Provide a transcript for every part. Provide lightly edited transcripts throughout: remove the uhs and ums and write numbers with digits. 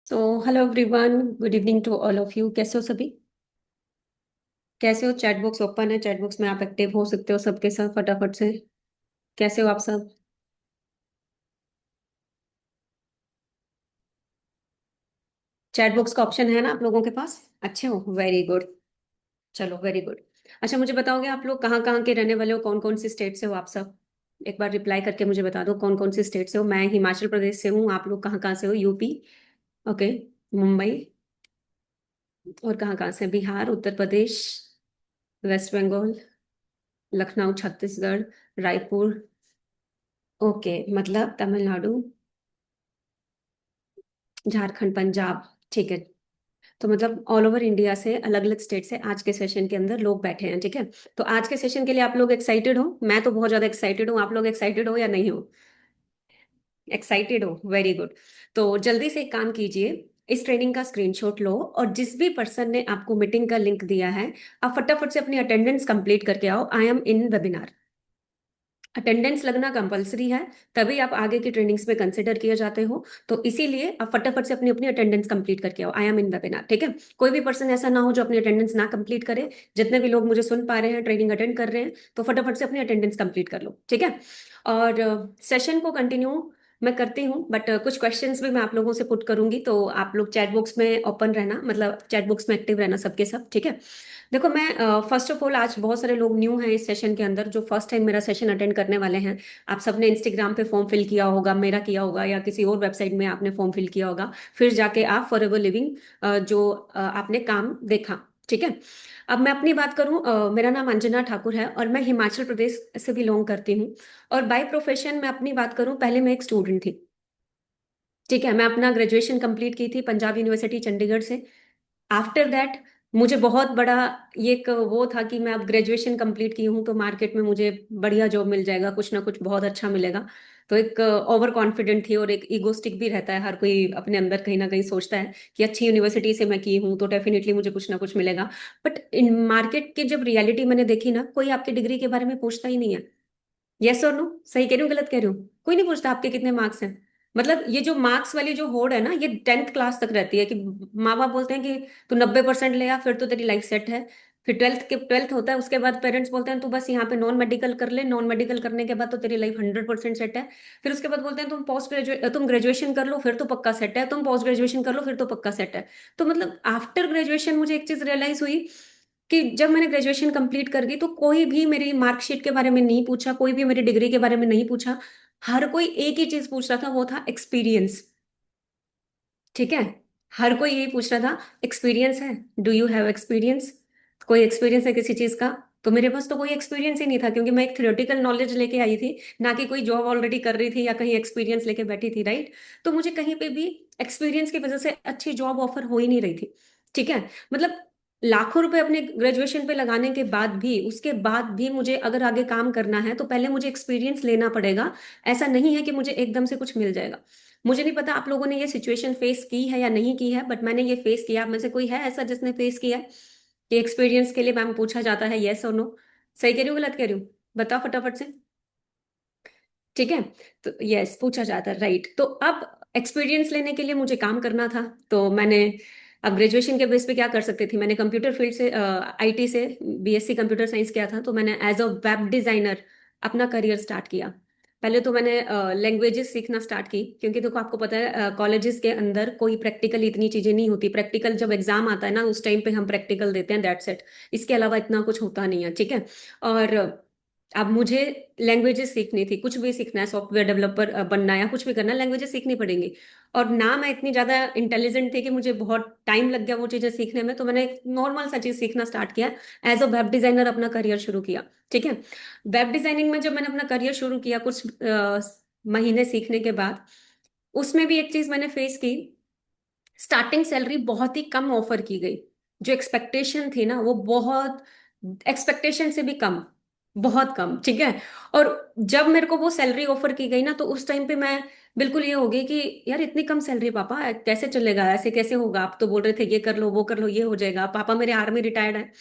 तो hello everyone, good evening to all of you. कैसे हो सभी? कैसे हो? चैट बॉक्स ओपन है, चैट बॉक्स में आप एक्टिव हो सकते हो सबके साथ फटाफट से। कैसे हो आप सब? चैट बॉक्स का ऑप्शन है ना आप लोगों के पास? अच्छे हो, वेरी गुड। चलो, वेरी गुड। अच्छा, मुझे बताओगे आप लोग कहाँ कहाँ के रहने वाले हो? कौन कौन सी स्टेट से हो आप सब? एक बार रिप्लाई करके मुझे बता दो कौन कौन सी स्टेट से हो। मैं हिमाचल प्रदेश से हूँ, आप लोग कहाँ कहाँ से हो? यूपी? ओके। मुंबई? और कहाँ कहाँ से? बिहार, उत्तर प्रदेश, वेस्ट बंगाल, लखनऊ छत्तीसगढ़, रायपुर। ओके, मतलब तमिलनाडु, झारखंड, पंजाब। ठीक है। तो मतलब ऑल ओवर इंडिया से, अलग अलग स्टेट से आज के सेशन के अंदर लोग बैठे हैं, ठीक है। तो आज के सेशन के लिए आप लोग एक्साइटेड हो? मैं तो बहुत ज्यादा एक्साइटेड हूँ। आप लोग एक्साइटेड हो या नहीं हो? एक्साइटेड हो, वेरी गुड। तो जल्दी से एक काम कीजिए, इस ट्रेनिंग का स्क्रीनशॉट लो और जिस भी पर्सन ने आपको मीटिंग का लिंक दिया है, आप फटाफट से अपनी अटेंडेंस कंप्लीट करके आओ। I am in webinar. Attendance लगना कंपलसरी है, तभी आप आगे की ट्रेनिंग्स में कंसिडर किए जाते हो। तो इसीलिए आप फटाफट से अपनी अपनी अटेंडेंस कंप्लीट करके आओ। आई एम इन वेबिनार, ठीक है। कोई भी पर्सन ऐसा ना हो जो अपनी अटेंडेंस ना कंप्लीट करे। जितने भी लोग मुझे सुन पा रहे हैं, ट्रेनिंग अटेंड कर रहे हैं, तो फटाफट से अपनी अटेंडेंस कंप्लीट कर लो, ठीक है। और सेशन को कंटिन्यू मैं करती हूँ, बट कुछ क्वेश्चंस भी मैं आप लोगों से पुट करूंगी, तो आप लोग चैट बॉक्स में ओपन रहना, मतलब चैट बॉक्स में एक्टिव रहना सबके सब, ठीक है। देखो, मैं फर्स्ट ऑफ ऑल, आज बहुत सारे लोग न्यू हैं इस सेशन के अंदर जो फर्स्ट टाइम मेरा सेशन अटेंड करने वाले हैं। आप सबने इंस्टाग्राम पे फॉर्म फिल किया होगा, मेरा किया होगा, या किसी और वेबसाइट में आपने फॉर्म फिल किया होगा। फिर जाके आप फॉर एवर लिविंग जो आपने काम देखा, ठीक है। अब मैं अपनी बात करूं, मेरा नाम अंजना ठाकुर है और मैं हिमाचल प्रदेश से बिलोंग करती हूँ। और बाय प्रोफेशन मैं अपनी बात करूं, पहले मैं एक स्टूडेंट थी, ठीक है। मैं अपना ग्रेजुएशन कंप्लीट की थी पंजाब यूनिवर्सिटी चंडीगढ़ से। आफ्टर दैट मुझे बहुत बड़ा ये एक वो था कि मैं अब ग्रेजुएशन कंप्लीट की हूँ तो मार्केट में मुझे बढ़िया जॉब मिल जाएगा, कुछ ना कुछ बहुत अच्छा मिलेगा। तो एक ओवर कॉन्फिडेंट थी और एक ईगोस्टिक भी रहता है, हर कोई अपने अंदर कहीं ना कहीं सोचता है कि अच्छी यूनिवर्सिटी से मैं की हूँ तो डेफिनेटली मुझे कुछ ना कुछ मिलेगा। बट इन मार्केट की जब रियलिटी मैंने देखी ना, कोई आपकी डिग्री के बारे में पूछता ही नहीं है। यस और नो? सही कह रही हूँ, गलत कह रही हूँ? कोई नहीं पूछता आपके कितने मार्क्स हैं। मतलब ये जो मार्क्स वाली जो होड़ है ना, ये 10th क्लास तक रहती है कि माँ बाप बोलते हैं कि तू 90% ले आ, फिर तो तेरी लाइफ सेट है। फिर ट्वेल्थ होता है, उसके बाद पेरेंट्स बोलते हैं तू बस यहाँ पे नॉन मेडिकल कर ले, नॉन मेडिकल करने के बाद तो तेरी लाइफ 100% सेट है। फिर उसके बाद बोलते हैं तुम ग्रेजुएशन कर लो फिर तो पक्का सेट है, तुम पोस्ट ग्रेजुएशन कर लो फिर तो पक्का सेट है। तो मतलब आफ्टर ग्रेजुएशन मुझे एक चीज रियलाइज हुई कि जब मैंने ग्रेजुएशन कंप्लीट कर दी तो कोई भी मेरी मार्कशीट के बारे में नहीं पूछा, कोई भी मेरी डिग्री के बारे में नहीं पूछा। हर कोई एक ही चीज पूछ रहा था, वो था एक्सपीरियंस, ठीक है। हर कोई यही पूछ रहा था, एक्सपीरियंस है? Do you have experience? कोई एक्सपीरियंस है किसी चीज का? तो मेरे पास तो कोई एक्सपीरियंस ही नहीं था, क्योंकि मैं एक थ्योरेटिकल नॉलेज लेके आई थी, ना कि कोई जॉब ऑलरेडी कर रही थी या कहीं एक्सपीरियंस लेके बैठी थी, राइट। तो मुझे कहीं पे भी एक्सपीरियंस की वजह से अच्छी जॉब ऑफर हो ही नहीं रही थी, ठीक है। मतलब लाखों रुपए अपने ग्रेजुएशन पे लगाने के बाद भी, उसके बाद भी मुझे अगर आगे काम करना है तो पहले मुझे एक्सपीरियंस लेना पड़ेगा। ऐसा नहीं है कि मुझे एकदम से कुछ मिल जाएगा। मुझे नहीं पता आप लोगों ने ये सिचुएशन फेस की है या नहीं की है, बट मैंने ये फेस किया। आप में से कोई है ऐसा जिसने फेस किया है कि एक्सपीरियंस के लिए मैम पूछा जाता है यस और नो? सही कह रही हूँ, गलत कह रही हूँ? बताओ फटाफट से। ठीक है। तो यस, पूछा जाता है, राइट। तो अब एक्सपीरियंस लेने के लिए मुझे काम करना था, तो मैंने अब ग्रेजुएशन के बेस पे क्या कर सकती थी, मैंने कंप्यूटर फील्ड से, आईटी से, बीएससी कंप्यूटर साइंस किया था, तो मैंने एज अ वेब डिजाइनर अपना करियर स्टार्ट किया। पहले तो मैंने लैंग्वेजेस सीखना स्टार्ट की, क्योंकि देखो आपको पता है कॉलेजेस के अंदर कोई प्रैक्टिकल इतनी चीजें नहीं होती। प्रैक्टिकल जब एग्जाम आता है ना, उस टाइम पे हम प्रैक्टिकल देते हैं, दैट्स इट। इसके अलावा इतना कुछ होता नहीं है, ठीक है। और अब मुझे लैंग्वेजेस सीखनी थी, कुछ भी सीखना है, सॉफ्टवेयर डेवलपर बनना है या कुछ भी करना है, लैंग्वेजेस सीखनी पड़ेंगी। और ना मैं इतनी ज्यादा इंटेलिजेंट थी कि मुझे बहुत टाइम लग गया वो चीजें सीखने में, तो मैंने एक नॉर्मल सा चीज सीखना स्टार्ट किया। एज अ वेब डिजाइनर अपना करियर शुरू किया, ठीक है। वेब डिजाइनिंग में जब मैंने अपना करियर शुरू किया, कुछ महीने सीखने के बाद, उसमें भी एक चीज मैंने फेस की। स्टार्टिंग सैलरी बहुत ही कम ऑफर की गई। जो एक्सपेक्टेशन थी ना, वो बहुत एक्सपेक्टेशन से भी कम, बहुत कम, ठीक है। और जब मेरे को वो सैलरी ऑफर की गई ना, तो उस टाइम पे मैं बिल्कुल ये हो गई कि यार इतनी कम सैलरी पापा, कैसे चलेगा, ऐसे कैसे होगा? आप तो बोल रहे थे ये कर लो वो कर लो ये हो जाएगा। पापा मेरे आर्मी रिटायर्ड है,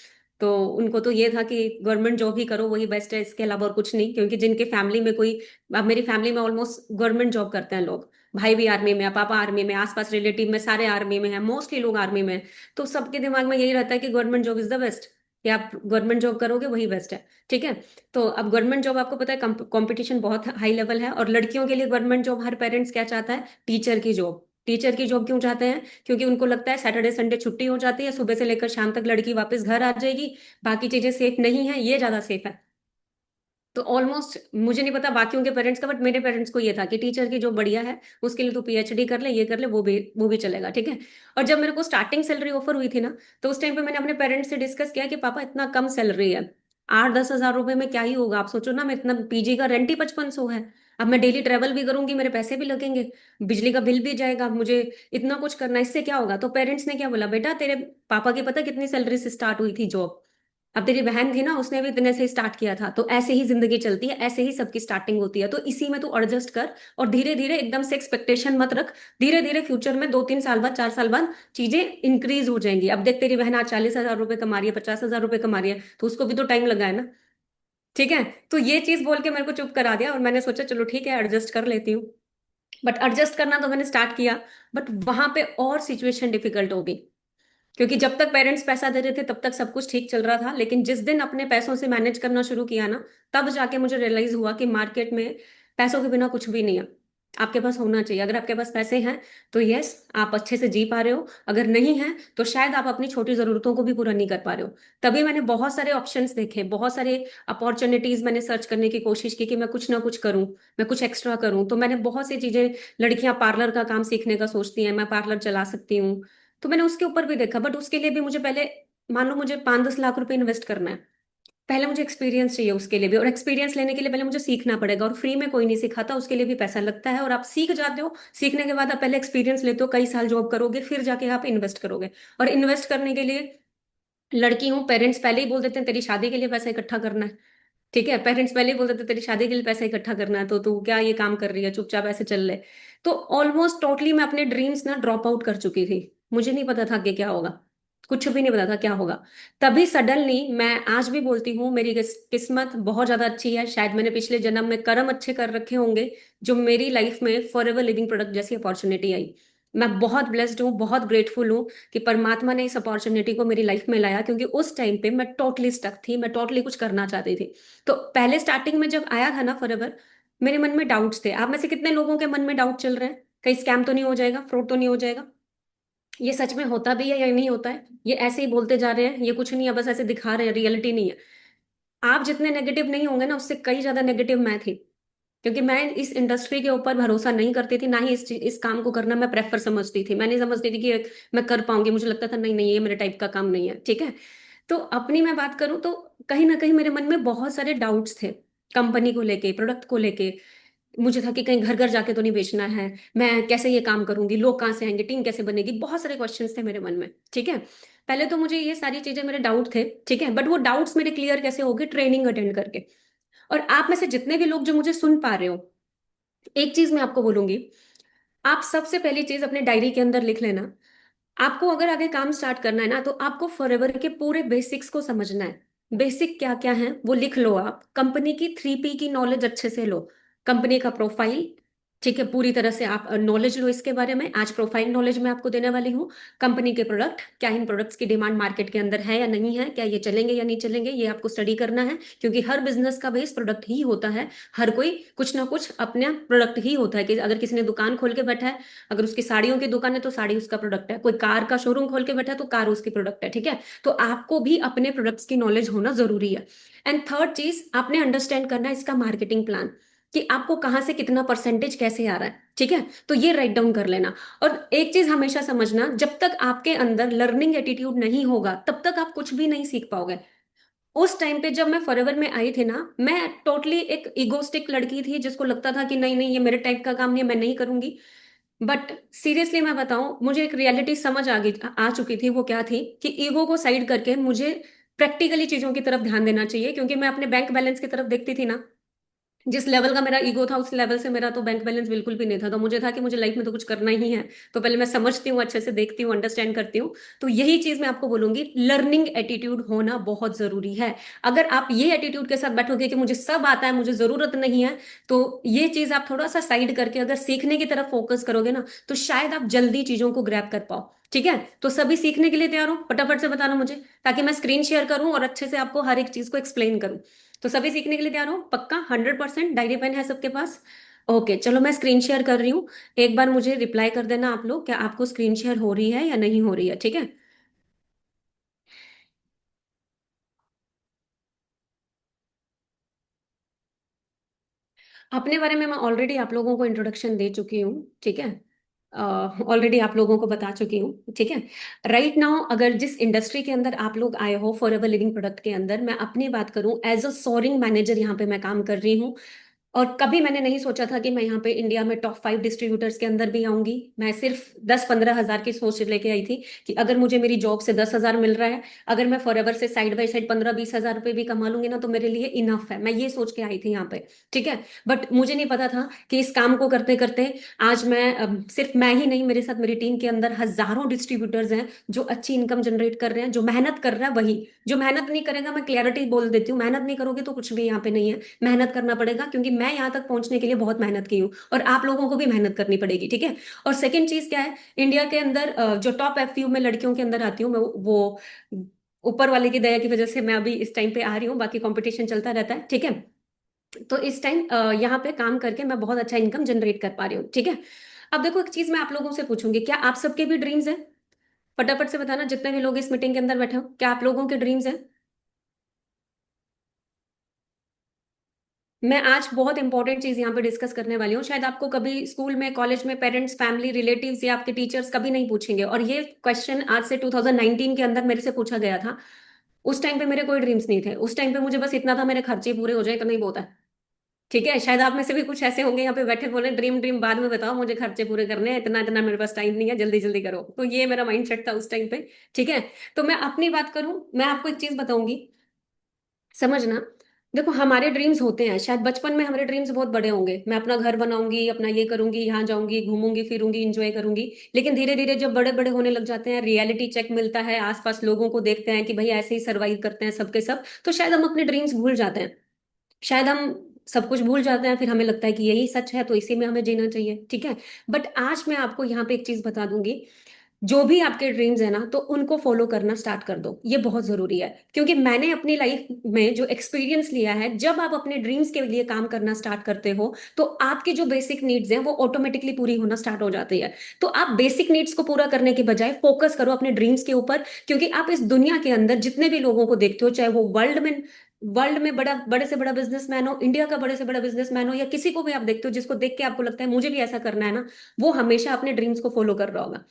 तो उनको तो ये था कि गवर्नमेंट जॉब ही करो, वही बेस्ट है, इसके अलावा और कुछ नहीं। क्योंकि जिनके फैमिली में कोई, अब मेरी फैमिली में ऑलमोस्ट गवर्नमेंट जॉब करते हैं लोग, भाई भी आर्मी में है, पापा आर्मी में, आसपास रिलेटिव में सारे आर्मी में है, मोस्टली लोग आर्मी में हैं। तो सबके दिमाग में यही रहता है कि government job is the best, कि आप गवर्नमेंट जॉब करोगे वही बेस्ट है। ठीक है। तो अब गवर्नमेंट जॉब आपको पता है कंपटीशन बहुत हाई लेवल है, और लड़कियों के लिए गवर्नमेंट जॉब हर पेरेंट्स क्या चाहता है, टीचर की जॉब। टीचर की जॉब क्यों चाहते हैं? क्योंकि उनको लगता है सैटरडे संडे छुट्टी हो जाती है, सुबह से लेकर शाम तक लड़की वापस घर आ जाएगी, बाकी चीजें सेफ नहीं है, ये ज्यादा सेफ है। तो ऑलमोस्ट मुझे नहीं पता बाकियों के पेरेंट्स का, बट मेरे पेरेंट्स को ये था कि टीचर की जो बढ़िया है उसके लिए तो पीएचडी कर ले, ये कर ले, वो भी चलेगा। ठीक है। और जब मेरे को स्टार्टिंग सैलरी ऑफर हुई थी ना, तो उस टाइम पे मैंने अपने पेरेंट्स से डिस्कस किया कि पापा इतना कम सैलरी है, 8-10 हज़ार रुपए में क्या ही होगा, आप सोचो ना, मैं इतना पीजी का रेंट ही 5500 है। अब मैं डेली ट्रेवल भी करूंगी, मेरे पैसे भी लगेंगे, बिजली का बिल भी जाएगा, मुझे इतना कुछ करना, इससे क्या होगा? तो पेरेंट्स ने क्या बोला, बेटा तेरे पापा की पता कितनी सैलरी से स्टार्ट हुई थी जॉब? अब तेरी बहन थी ना, उसने भी इतने से ही स्टार्ट किया था। तो ऐसे ही जिंदगी चलती है, ऐसे ही सबकी स्टार्टिंग होती है, तो इसी में तू एडजस्ट कर। और धीरे धीरे एकदम से एक्सपेक्टेशन मत रख, धीरे धीरे फ्यूचर में 2-3 साल बाद, 4 साल बाद चीजें इंक्रीज हो जाएंगी। अब देख तेरी बहन आज 40 हज़ार रुपए कमा रही है, 50 हज़ार रुपए कमा रही है, तो उसको भी तो टाइम लगा है ना। ठीक है। तो ये चीज बोल के मेरे को चुप करा दिया, और मैंने सोचा चलो ठीक है एडजस्ट कर लेती हूँ। बट एडजस्ट करना तो मैंने स्टार्ट किया, बट वहां पे और सिचुएशन डिफिकल्ट हो गई। क्योंकि जब तक पेरेंट्स पैसा दे रहे थे तब तक सब कुछ ठीक चल रहा था, लेकिन जिस दिन अपने पैसों से मैनेज करना शुरू किया ना, तब जाके मुझे रियलाइज हुआ कि मार्केट में पैसों के बिना कुछ भी नहीं है। आपके पास होना चाहिए। अगर आपके पास पैसे हैं तो यस, आप अच्छे से जी पा रहे हो, अगर नहीं है तो शायद आप अपनी छोटी जरूरतों को भी पूरा नहीं कर पा रहे हो। तभी मैंने बहुत सारे ऑप्शंस देखे, बहुत सारे अपॉर्चुनिटीज मैंने सर्च करने की कोशिश की कि मैं कुछ ना कुछ करूं, मैं कुछ एक्स्ट्रा करूं। तो मैंने बहुत सी चीजें, लड़कियां पार्लर का काम सीखने का सोचती हैं, मैं पार्लर चला सकती हूँ, तो मैंने उसके ऊपर भी देखा। बट उसके लिए भी मुझे पहले, मान लो मुझे 5-10 लाख रुपए इन्वेस्ट करना है, पहले मुझे एक्सपीरियंस चाहिए उसके लिए भी, और एक्सपीरियंस लेने के लिए पहले मुझे सीखना पड़ेगा, और फ्री में कोई नहीं सिखाता, उसके लिए भी पैसा लगता है। और आप सीख जाते हो, सीखने के बाद आप पहले एक्सपीरियंस लेते हो, कई साल जॉब करोगे, फिर जाके आप इन्वेस्ट करोगे। और इन्वेस्ट करने के लिए, लड़की हूँ, पेरेंट्स पहले ही बोल देते हैं तेरी शादी के लिए पैसा इकट्ठा करना है। ठीक है, पेरेंट्स पहले ही बोल देते हैं तेरी शादी के लिए पैसा इकट्ठा करना है, तो तू क्या ये काम कर रही है, चुपचाप ऐसे चल ले। तो ऑलमोस्ट टोटली मैं अपने ड्रीम्स ना ड्रॉप आउट कर चुकी थी। मुझे नहीं पता था कि क्या होगा, कुछ भी नहीं पता था क्या होगा। तभी सडनली, मैं आज भी बोलती हूँ मेरी किस्मत बहुत ज्यादा अच्छी है, शायद मैंने पिछले जन्म में कर्म अच्छे कर रखे होंगे, जो मेरी लाइफ में फॉर एवर लिविंग प्रोडक्ट जैसी अपॉर्चुनिटी आई। मैं बहुत ब्लेस्ड हूँ, बहुत ग्रेटफुल हूँ कि परमात्मा ने इस अपॉर्चुनिटी को मेरी लाइफ में लाया, क्योंकि उस टाइम पे मैं टोटली स्टक थी, मैं टोटली कुछ करना चाहती थी। तो पहले स्टार्टिंग में जब आया था ना फॉरएवर, मेरे मन में डाउट्स थे। आप में से कितने लोगों के मन में डाउट चल रहे हैं, कहीं स्कैम तो नहीं हो जाएगा, फ्रॉड तो नहीं हो जाएगा, ये सच में होता भी है या नहीं होता है, ये ऐसे ही बोलते जा रहे हैं, ये कुछ नहीं है, बस ऐसे दिखा रहे हैं, रियलिटी नहीं है। आप जितने नेगेटिव नहीं होंगे ना, उससे कई ज्यादा नेगेटिव मैं थी। क्योंकि मैं इस इंडस्ट्री के ऊपर भरोसा नहीं करती थी, ना ही इस काम को करना मैं प्रेफर समझती थी। मैं नहीं समझती थी कि मैं कर पाऊंगी, मुझे लगता था नहीं नहीं ये मेरे टाइप का काम नहीं है। ठीक है। तो अपनी मैं बात करूं तो कहीं ना कहीं मेरे मन में बहुत सारे डाउट्स थे, कंपनी को लेके, प्रोडक्ट को लेके। मुझे था कि कहीं घर घर जाके तो नहीं बेचना है, मैं कैसे ये काम करूंगी, लोग कहाँ से आएंगे, टीम कैसे बनेगी, बहुत सारे क्वेश्चंस थे मेरे मन में। ठीक है। पहले तो मुझे ये सारी चीजें, मेरे डाउट थे। ठीक है। बट वो डाउट्स मेरे क्लियर कैसे हो गए, ट्रेनिंग अटेंड करके। और आप में से जितने भी लोग जो मुझे सुन पा रहे हो, एक चीज मैं आपको बोलूंगी, आप सबसे पहली चीज अपने डायरी के अंदर लिख लेना। आपको अगर आगे काम स्टार्ट करना है ना, तो आपको फॉरएवर के पूरे बेसिक्स को समझना है। बेसिक क्या क्या है वो लिख लो। आप कंपनी की 3P की नॉलेज अच्छे से लो। कंपनी का प्रोफाइल, ठीक है, पूरी तरह से आप नॉलेज लो इसके बारे में। आज प्रोफाइल नॉलेज मैं आपको देने वाली हूँ। कंपनी के प्रोडक्ट, क्या इन प्रोडक्ट्स की डिमांड मार्केट के अंदर है या नहीं है, क्या ये चलेंगे या नहीं चलेंगे, ये आपको स्टडी करना है। क्योंकि हर बिजनेस का बेस प्रोडक्ट ही होता है। हर कोई कुछ ना कुछ अपना प्रोडक्ट ही होता है, कि अगर किसी ने दुकान खोल के बैठा है, अगर उसकी साड़ियों की दुकान है तो साड़ी उसका प्रोडक्ट है, कोई कार का शोरूम खोल के बैठा है तो कार उसकी प्रोडक्ट है। ठीक है। तो आपको भी अपने प्रोडक्ट्स की नॉलेज होना जरूरी है। एंड थर्ड चीज, आपने अंडरस्टैंड करना है इसका मार्केटिंग प्लान, कि आपको कहाँ से कितना परसेंटेज कैसे आ रहा है। ठीक है। तो ये राइट डाउन कर लेना। और एक चीज हमेशा समझना, जब तक आपके अंदर लर्निंग एटीट्यूड नहीं होगा तब तक आप कुछ भी नहीं सीख पाओगे। उस टाइम पे जब मैं फॉरएवर में आई थी ना, मैं टोटली एक इगोस्टिक लड़की थी, जिसको लगता था कि नहीं नहीं ये मेरे टाइप का काम नहीं है, मैं नहीं करूंगी। बट सीरियसली मैं बताऊं, मुझे एक रियलिटी समझ आ चुकी थी। वो क्या थी कि ईगो को साइड करके मुझे प्रैक्टिकली चीजों की तरफ ध्यान देना चाहिए। क्योंकि मैं अपने बैंक बैलेंस की तरफ देखती थी ना, जिस लेवल का मेरा ईगो था उस लेवल से मेरा तो बैंक बैलेंस बिल्कुल भी नहीं था। तो मुझे था कि मुझे लाइफ में तो कुछ करना ही है। तो पहले मैं समझती हूँ, अच्छे से देखती हूँ, अंडरस्टैंड करती हूँ। तो यही चीज मैं आपको बोलूंगी, लर्निंग एटीट्यूड होना बहुत जरूरी है। अगर आप ये एटीट्यूड के साथ बैठोगे कि मुझे सब आता है, मुझे जरूरत नहीं है, तो ये चीज आप थोड़ा सा साइड करके अगर सीखने की तरफ फोकस करोगे ना, तो शायद आप जल्दी चीजों को ग्रैब कर पाओ। ठीक है, तो सभी सीखने के लिए तैयार हो? फटाफट से बताना मुझे, ताकि मैं स्क्रीन शेयर करूं और अच्छे से आपको हर एक चीज को एक्सप्लेन करूं। तो सभी सीखने के लिए तैयार हो पक्का? 100% डायरी पेन है सबके पास? ओके, चलो मैं स्क्रीन शेयर कर रही हूँ। एक बार मुझे रिप्लाई कर देना आप लोग, क्या आपको स्क्रीन शेयर हो रही है या नहीं हो रही है, ठीक है? अपने बारे में मैं ऑलरेडी आप लोगों को इंट्रोडक्शन दे चुकी हूँ, ठीक है? ऑलरेडी आप लोगों को बता चुकी हूँ, ठीक है? राइट नाउ, अगर जिस इंडस्ट्री के अंदर आप लोग आए हो, फॉर एवर लिविंग प्रोडक्ट के अंदर, मैं अपनी बात करूँ, एज अ सोरिंग मैनेजर यहाँ पे मैं काम कर रही हूँ। और कभी मैंने नहीं सोचा था कि मैं यहाँ पे इंडिया में टॉप 5 डिस्ट्रीब्यूटर्स के अंदर भी आऊंगी। मैं सिर्फ 10-15 हजार की सोच लेके आई थी कि अगर मुझे मेरी जॉब से 10 हजार मिल रहा है, अगर मैं फॉर एवर से साइड बाय साइड 15-20 हजार रुपए भी कमा लूंगी ना, तो मेरे लिए इनफ है। मैं ये सोच के आई थी यहाँ पे, ठीक है? बट मुझे नहीं पता था कि इस काम को करते करते आज मैं सिर्फ मैं ही नहीं, मेरे साथ मेरी टीम के अंदर हजारों डिस्ट्रीब्यूटर्स हैं जो अच्छी इनकम जनरेट कर रहे हैं। जो मेहनत कर रहा है वही, जो मेहनत नहीं करेगा, मैं क्लियरिटी बोल देती हूँ, मेहनत नहीं करोगे तो कुछ भी यहाँ पे नहीं है। मेहनत करना पड़ेगा, क्योंकि मैं यहाँ तक पहुंचने के लिए बहुत मेहनत की हूँ, और आप लोगों को भी मेहनत करनी पड़ेगी, ठीक है? और सेकंड चीज क्या है, इंडिया के अंदर जो टॉप एफयू में लड़कियों के अंदर आती हूँ मैं, वो ऊपर वाले की दया की वजह से मैं अभी इस टाइम पे आ रही हूँ, बाकी कंपटीशन चलता रहता है, ठीक है? तो इस टाइम यहाँ पे काम करके मैं बहुत अच्छा इनकम जनरेट कर पा रही हूँ, ठीक है? अब देखो, एक चीज मैं आप लोगों से पूछूंगी, क्या आप सबके भी ड्रीम्स हैं? फटाफट से बताना, जितने भी लोग इस मीटिंग के अंदर बैठे हो, क्या आप लोगों के ड्रीम्स हैं? मैं आज बहुत इंपॉर्टेंट चीज यहाँ पे डिस्कस करने वाली हूँ। शायद आपको कभी स्कूल में, कॉलेज में पेरेंट्स, फैमिली, रिलेटिव्स या आपके टीचर्स कभी नहीं पूछेंगे, और ये क्वेश्चन आज से 2019 के अंदर मेरे से पूछा गया था। उस टाइम पे मेरे कोई ड्रीम्स नहीं थे। उस टाइम पे मुझे बस इतना था, मेरे खर्चे पूरे हो जाए, इतना ही बहुत है। ठीक है, शायद आप में से भी कुछ ऐसे होंगे यहाँ पे बैठे, बोले ड्रीम ड्रीम बाद में बताओ, मुझे खर्चे पूरे करने हैं, इतना इतना मेरे पास टाइम नहीं है, जल्दी जल्दी करो। तो ये मेरा माइंड सेट था उस टाइम पे, ठीक है? तो मैं अपनी बात करूं, मैं आपको एक चीज बताऊंगी, समझना। देखो, हमारे ड्रीम्स होते हैं, शायद बचपन में हमारे ड्रीम्स बहुत बड़े होंगे, मैं अपना घर बनाऊंगी, अपना ये करूंगी, यहाँ जाऊंगी, घूमूंगी फिरूंगी, इंजॉय करूंगी। लेकिन धीरे धीरे जब बड़े बड़े होने लग जाते हैं, रियलिटी चेक मिलता है, आसपास लोगों को देखते हैं कि भाई ऐसे ही सर्वाइव करते हैं सबके सब, तो शायद हम अपने ड्रीम्स भूल जाते हैं। शायद हम सब कुछ भूल जाते हैं, फिर हमें लगता है कि यही सच है तो इसी में हमें जीना चाहिए, ठीक है? बट आज मैं आपको यहाँ पे एक चीज बता दूंगी, जो भी आपके ड्रीम्स है ना, तो उनको फॉलो करना स्टार्ट कर दो। ये बहुत जरूरी है, क्योंकि मैंने अपनी लाइफ में जो एक्सपीरियंस लिया है, जब आप अपने ड्रीम्स के लिए काम करना स्टार्ट करते हो, तो आपकी जो बेसिक नीड्स हैं वो ऑटोमेटिकली पूरी होना स्टार्ट हो जाती है। तो आप बेसिक नीड्स को पूरा करने के बजाय फोकस करो अपने ड्रीम्स के ऊपर। क्योंकि आप इस दुनिया के अंदर जितने भी लोगों को देखते हो, चाहे वो वर्ल्ड में बड़ा, बड़े से बड़ा बिजनेसमैन हो, इंडिया का बड़े से बड़ा बिजनेसमैन हो, या किसी को भी आप देखते हो जिसको देख के आपको लगता है मुझे भी ऐसा करना है ना, वो हमेशा अपने ड्रीम्स को फॉलो कर रहा होगा।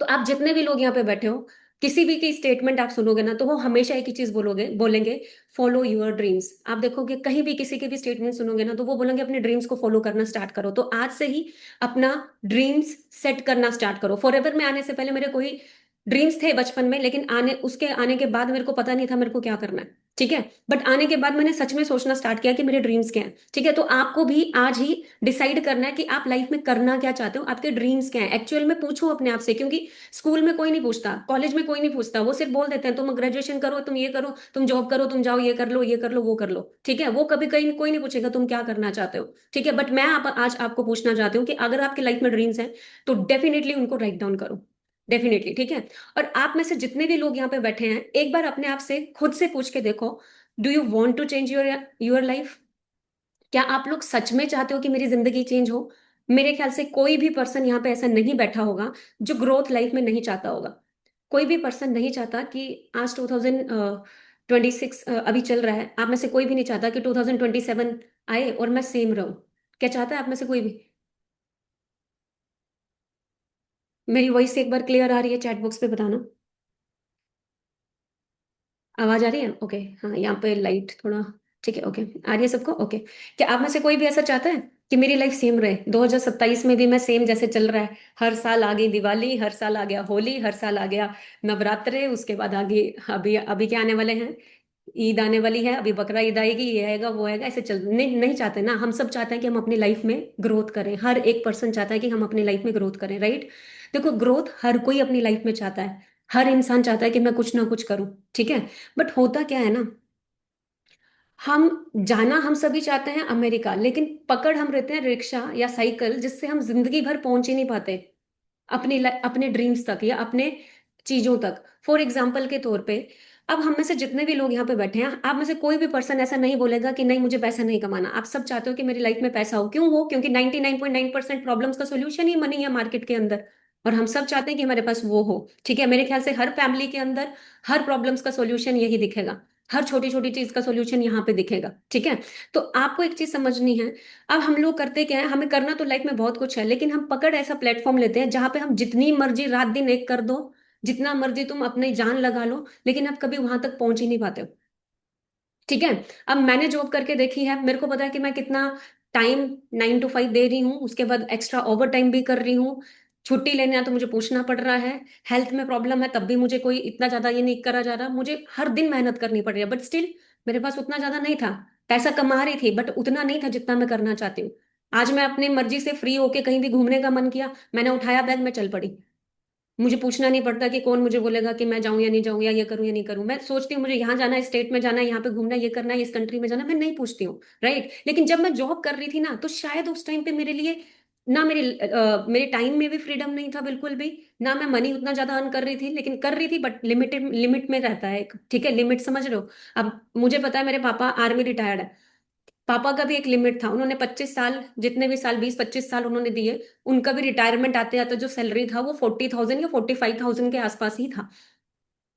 तो आप जितने भी लोग यहाँ पे बैठे हो, किसी भी की स्टेटमेंट आप सुनोगे ना, तो वो हमेशा एक ही चीज बोलेंगे, फॉलो योर ड्रीम्स। आप देखोगे कहीं भी किसी के भी स्टेटमेंट सुनोगे ना, तो वो बोलेंगे अपने ड्रीम्स को फॉलो करना स्टार्ट करो। तो आज से ही अपना ड्रीम्स सेट करना स्टार्ट करो। फॉरएवर में आने से पहले मेरे कोई ड्रीम्स थे बचपन में, लेकिन आने के बाद मेरे को पता नहीं था मेरे को क्या करना है, ठीक है? बट आने के बाद मैंने सच में सोचना स्टार्ट किया कि मेरे ड्रीम्स क्या हैं, ठीक है? तो आपको भी आज ही डिसाइड करना है कि आप लाइफ में करना क्या चाहते हो, आपके ड्रीम्स क्या हैं एक्चुअल में। पूछो अपने आप से, क्योंकि स्कूल में कोई नहीं पूछता, कॉलेज में कोई नहीं पूछता, वो सिर्फ बोल देते हैं तुम ग्रेजुएशन करो, तुम ये करो, तुम जॉब करो, तुम जाओ ये कर लो, ये कर लो, वो कर लो, ठीक है? वो कभी कहीं कोई नहीं पूछेगा तुम क्या करना चाहते हो, ठीक है? बट मैं आज आपको पूछना चाहती हूँ कि अगर आपकी लाइफ में ड्रीम्स हैं, तो डेफिनेटली उनको राइट डाउन करो, डेफिनेटली, ठीक है? और आप में से जितने भी लोग यहाँ पे बैठे हैं, एक बार अपने आप से खुद से पूछ के देखो, do you want to change your your life? क्या आप लोग सच में चाहते हो कि मेरी जिंदगी चेंज हो? मेरे ख्याल से कोई भी पर्सन यहाँ पे ऐसा नहीं बैठा होगा जो ग्रोथ लाइफ में नहीं चाहता होगा। कोई भी पर्सन नहीं चाहता कि आज 2026 अभी चल रहा है, आप में से कोई भी नहीं चाहता कि 2027 आए और मैं सेम रहूं। क्या चाहता है आप में से कोई भी? मेरी वॉइस एक बार क्लियर आ रही है? चैट बॉक्स पे बताना। आवाज आ रही है? ओके। हाँ, यहाँ पे लाइट थोड़ा, ठीक है, ओके। आ रही है सबको? ओके। क्या आप में से कोई भी ऐसा चाहता है कि मेरी लाइफ सेम रहे, 2027 में भी मैं सेम जैसे चल रहा है? हर साल आ गई दिवाली, हर साल आ गया होली, हर साल आ गया नवरात्रे, उसके बाद आगे अभी अभी क्या आने वाले हैं, ईद आने वाली है, अभी बकरा ईद आएगी, ये आएगा वो आएगा, ऐसे चल नहीं नहीं चाहते ना। हम सब चाहते हैं कि हम अपनी लाइफ में ग्रोथ करें, हर एक पर्सन चाहता है कि हम अपनी लाइफ में ग्रोथ करें, राइट। देखो ग्रोथ हर कोई अपनी लाइफ में चाहता है, हर इंसान चाहता है कि मैं कुछ ना कुछ करूं, ठीक है। बट होता क्या है ना, हम जाना हम सभी चाहते हैं अमेरिका, लेकिन पकड़ हम रहते हैं रिक्शा या साइकिल, जिससे हम जिंदगी भर पहुंच ही नहीं पाते अपने ड्रीम्स तक या अपने चीजों तक। फॉर एग्जाम्पल के तौर पे, अब हम में से जितने भी लोग यहाँ पे बैठे हैं, आप में से कोई भी पर्सन ऐसा नहीं बोलेगा कि नहीं मुझे पैसा नहीं कमाना। आप सब चाहते हो कि मेरी लाइफ में पैसा हो, क्यों हो? क्योंकि 99.9% प्रॉब्लम्स का सोल्यूशन ही मनी है मार्केट के अंदर, और हम सब चाहते हैं कि हमारे पास वो हो, ठीक है। मेरे ख्याल से हर फैमिली के अंदर हर प्रॉब्लम्स का सोल्यूशन यही दिखेगा, हर छोटी छोटी चीज का सोल्यूशन यहाँ पे दिखेगा, ठीक है। तो आपको एक चीज समझनी है, अब हम लोग करते क्या है, हमें करना तो लाइफ में बहुत कुछ है, लेकिन हम पकड़ ऐसा प्लेटफॉर्म लेते हैं जहां पे हम जितनी मर्जी रात दिन एक कर दो, जितना मर्जी तुम अपनी जान लगा लो, लेकिन आप कभी वहां तक पहुंच ही नहीं पाते हो, ठीक है। अब मैंने जॉब करके देखी है, मेरे को पता है कि मैं कितना टाइम 9 to 5 दे रही हूँ, उसके बाद एक्स्ट्रा ओवर टाइम भी कर रही हूँ, छुट्टी लेने है तो मुझे पूछना पड़ रहा है, हेल्थ में प्रॉब्लम है तब भी मुझे कोई इतना ज्यादा ये नहीं करा जा रहा, मुझे हर दिन मेहनत करनी पड़ रही है, बट स्टिल मेरे पास उतना ज्यादा नहीं था। पैसा कमा रही थी बट उतना नहीं था जितना मैं करना चाहती हूँ। आज मैं अपनी मर्जी से फ्री होके कहीं भी घूमने का मन किया, मैंने उठाया बैग में चल पड़ी, मुझे पूछना नहीं पड़ता कि कौन मुझे बोलेगा कि मैं जाऊं या नहीं जाऊं, या ये करूं या नहीं करूं। मैं सोचती हूँ मुझे यहाँ जाना है, स्टेट में जाना है, यहाँ पे घूमना है, ये करना है, इस कंट्री में जाना है, मैं नहीं पूछती हूँ, राइट। लेकिन जब मैं जॉब कर रही थी ना, तो शायद उस टाइम पे मेरे लिए ना मेरे टाइम में भी फ्रीडम नहीं था बिल्कुल भी, ना मैं मनी उतना ज्यादा अर्न कर रही थी, लेकिन कर रही थी बट लिमिटेड, लिमिट में रहता है एक, ठीक है, लिमिट समझ रहे हो। अब मुझे पता है मेरे पापा आर्मी रिटायर्ड है, पापा का भी एक लिमिट था, उन्होंने 25 साल, जितने भी साल 20-25 साल उन्होंने दिए, उनका भी रिटायरमेंट आते आते जो सैलरी था वो 40,000 या 45,000 के आसपास ही था,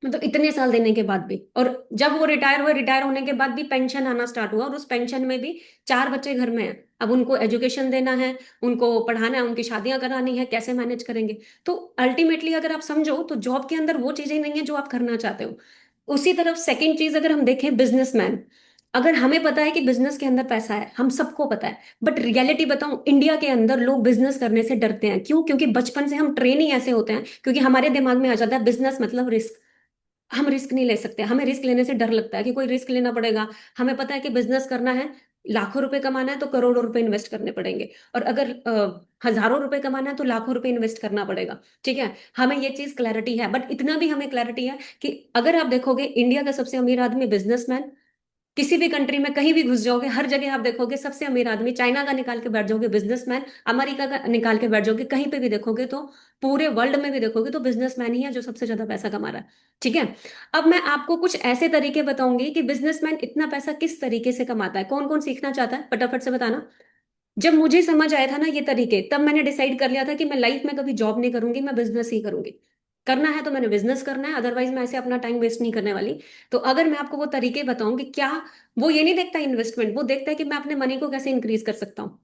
मतलब इतने साल देने के बाद भी। और जब वो रिटायर हुए, रिटायर होने के बाद भी पेंशन आना स्टार्ट हुआ, और उस पेंशन में भी 4 बच्चे घर में हैं, अब उनको एजुकेशन देना है, उनको पढ़ाना है, उनकी शादियां करानी है, कैसे मैनेज करेंगे। तो अल्टीमेटली अगर आप समझो तो जॉब के अंदर वो चीजें नहीं है जो आप करना चाहते हो। उसी तरफ सेकंड चीज अगर हम देखें, बिजनेसमैन, अगर हमें पता है कि बिजनेस के अंदर पैसा है, हम सबको पता है, बट रियलिटी बताऊं, इंडिया के अंदर लोग बिजनेस करने से डरते हैं, क्यों? क्योंकि बचपन से हम ट्रेन ही ऐसे होते हैं, क्योंकि हमारे दिमाग में आ जाता है बिजनेस मतलब रिस्क, हम रिस्क नहीं ले सकते, हमें रिस्क लेने से डर लगता है कि कोई रिस्क लेना पड़ेगा। हमें पता है कि बिजनेस करना है, लाखों रुपए कमाना है तो करोड़ों रुपए इन्वेस्ट करने पड़ेंगे, और अगर हजारों रुपए कमाना है तो लाखों रुपए इन्वेस्ट करना पड़ेगा, ठीक है। हमें ये चीज क्लैरिटी है, बट इतना भी हमें क्लैरिटी है कि अगर आप देखोगे इंडिया का सबसे अमीर आदमी बिजनेसमैन, किसी भी कंट्री में कहीं भी घुस जाओगे, हर जगह आप देखोगे सबसे अमीर आदमी, चाइना का निकाल के बैठ जाओगे बिजनेसमैन, अमेरिका का निकाल के बैठ जाओगे, कहीं पे भी देखोगे तो, पूरे वर्ल्ड में भी देखोगे तो बिजनेसमैन ही है जो सबसे ज्यादा पैसा कमा रहा है, ठीक है। अब मैं आपको कुछ ऐसे तरीके बताऊंगी कि बिजनेसमैन इतना पैसा किस तरीके से कमाता है, कौन कौन सीखना चाहता है फटाफट से बताना। जब मुझे समझ आया था ना ये तरीके, तब मैंने डिसाइड कर लिया था कि मैं लाइफ में कभी जॉब नहीं करूंगी, मैं बिजनेस ही करूंगी। करना है तो मैंने बिजनेस करना है, अदरवाइज मैं ऐसे अपना टाइम वेस्ट नहीं करने वाली। तो अगर मैं आपको वो तरीके बताऊं कि क्या, वो ये नहीं देखता इन्वेस्टमेंट, वो देखता है कि मैं अपने मनी को कैसे इंक्रीज कर सकता हूँ,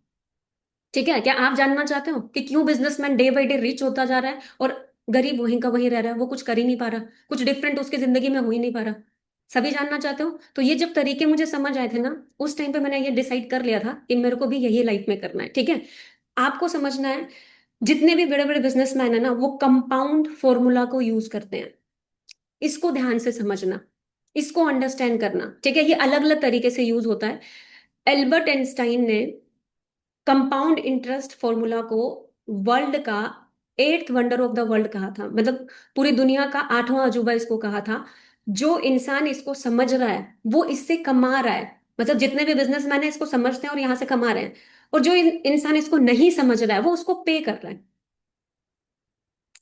ठीक है। क्या आप जानना चाहते हो कि क्यों businessman day by day rich होता जा रहा है और गरीब वहीं का वहीं रह रहा है, वो कुछ कर ही नहीं पा रहा, कुछ डिफरेंट उसकी जिंदगी में हो ही नहीं पा रहा? सभी जानना चाहते हो? तो ये जब तरीके मुझे समझ आए थे ना, उस टाइम पे मैंने ये डिसाइड कर लिया था कि मेरे को भी यही लाइफ में करना है, ठीक है। आपको समझना है, जितने भी बड़े बड़े बिजनेसमैन है ना, वो कंपाउंड फॉर्मूला को यूज करते हैं, इसको ध्यान से समझना, इसको अंडरस्टैंड करना, ठीक है। ये अलग अलग तरीके से यूज होता है। एल्बर्ट आइंस्टाइन ने कंपाउंड इंटरेस्ट फॉर्मूला को वर्ल्ड का eighth wonder of the world कहा था, मतलब पूरी दुनिया का 8वां अजूबा इसको कहा था। जो इंसान इसको समझ रहा है वो इससे कमा रहा है, मतलब जितने भी बिजनेसमैन है इसको समझते हैं और यहां से कमा रहे हैं, और जो इंसान इसको नहीं समझ रहा है वो उसको पे कर रहा है।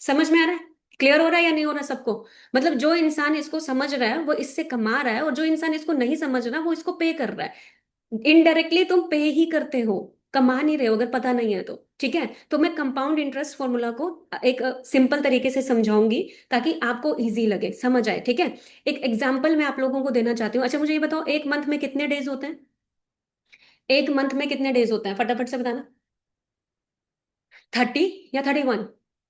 समझ में आ रहा है? क्लियर हो रहा है या नहीं हो रहा सबको? मतलब जो इंसान इसको समझ रहा है वो इससे कमा रहा है, और जो इंसान इसको नहीं समझ रहा वो इसको पे कर रहा है। इनडायरेक्टली तुम पे ही करते हो, कमा नहीं रहे हो अगर पता नहीं है तो, ठीक है। तो मैं कंपाउंड इंटरेस्ट फॉर्मूला को एक सिंपल तरीके से समझाऊंगी ताकि आपको इजी लगे, समझ आए, ठीक है। एक एग्जांपल मैं आप लोगों को देना चाहती हूँ। अच्छा मुझे ये बताओ, एक मंथ में कितने डेज होते हैं? एक मंथ में कितने डेज होते हैं फटाफट से बताना। 30 या 31?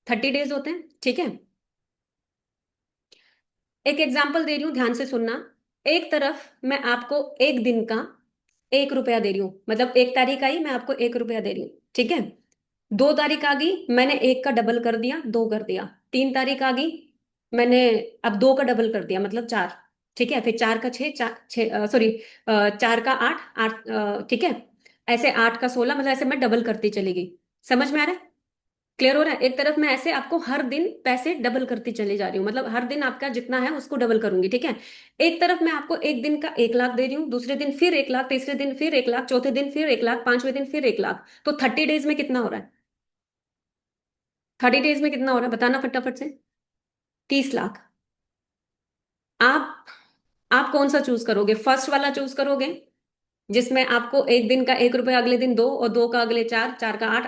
30 डेज होते हैं, ठीक है। एक एग्जाम्पल दे रही हूँ, ध्यान से सुनना। एक तरफ मैं आपको एक दिन का 1 रुपया दे रही हूँ, मतलब 1 तारीख आई मैं आपको 1 रुपया दे रही हूँ, ठीक है। 2 तारीख आ गई, मैंने एक का डबल कर दिया, 2 कर दिया। 3 तारीख आ गई, मैंने अब 2 का डबल कर दिया, मतलब 4। ठीक है, फिर 4 का 6, सॉरी, 4 का 8, 8, ठीक है, ऐसे 8 का 16, मतलब ऐसे मैं डबल करती चली गई। समझ में आ रहा है? क्लियर हो रहा है? एक तरफ मैं ऐसे आपको हर दिन पैसे डबल करती चली जा रही हूँ, मतलब हर दिन आपका जितना है उसको डबल करूंगी, ठीक है। एक तरफ मैं आपको एक दिन का 1 लाख दे रही हूँ, दूसरे दिन फिर 1 लाख, तीसरे दिन फिर 1 लाख, चौथे दिन फिर 1 लाख, पांचवें दिन फिर 1 लाख। तो 30 डेज में कितना हो रहा है? 30 डेज में कितना हो रहा है बताना फटाफट से। 30 लाख। आप आप कौन सा चूज करोगे? फर्स्ट वाला चूज करोगे जिसमें आपको एक दिन का 1 रुपया, अगले दिन दो, और दो का अगले चार, 4 का 8,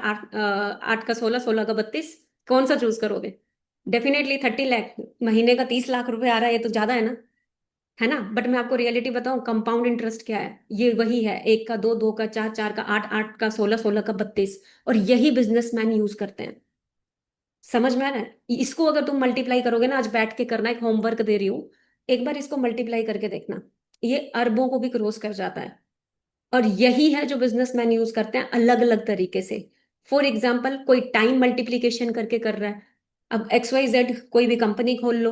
8 का 16, 16 का 32? कौन सा चूज करोगे? डेफिनेटली 30 लाख। महीने का 30 लाख रुपए आ रहा है, ये तो ज्यादा है ना? बट मैं आपको रियलिटी बताऊं, कंपाउंड इंटरेस्ट क्या है? ये वही है, 1 का 2, 2 का 4, 4 का 8, 8 का 16, 16 का 32। और यही बिजनेसमैन यूज करते हैं। समझ में आ रहा है? इसको अगर तुम मल्टीप्लाई करोगे ना, आज बैठ के करना, एक होमवर्क दे रही हूँ, एक बार इसको मल्टीप्लाई करके देखना, ये अरबों को भी क्रॉस कर जाता है। और यही है जो बिजनेसमैन यूज करते हैं अलग अलग तरीके से। फॉर एग्जाम्पल, कोई टाइम मल्टीप्लीकेशन करके कर रहा है। अब XYZ कोई भी कंपनी खोल लो।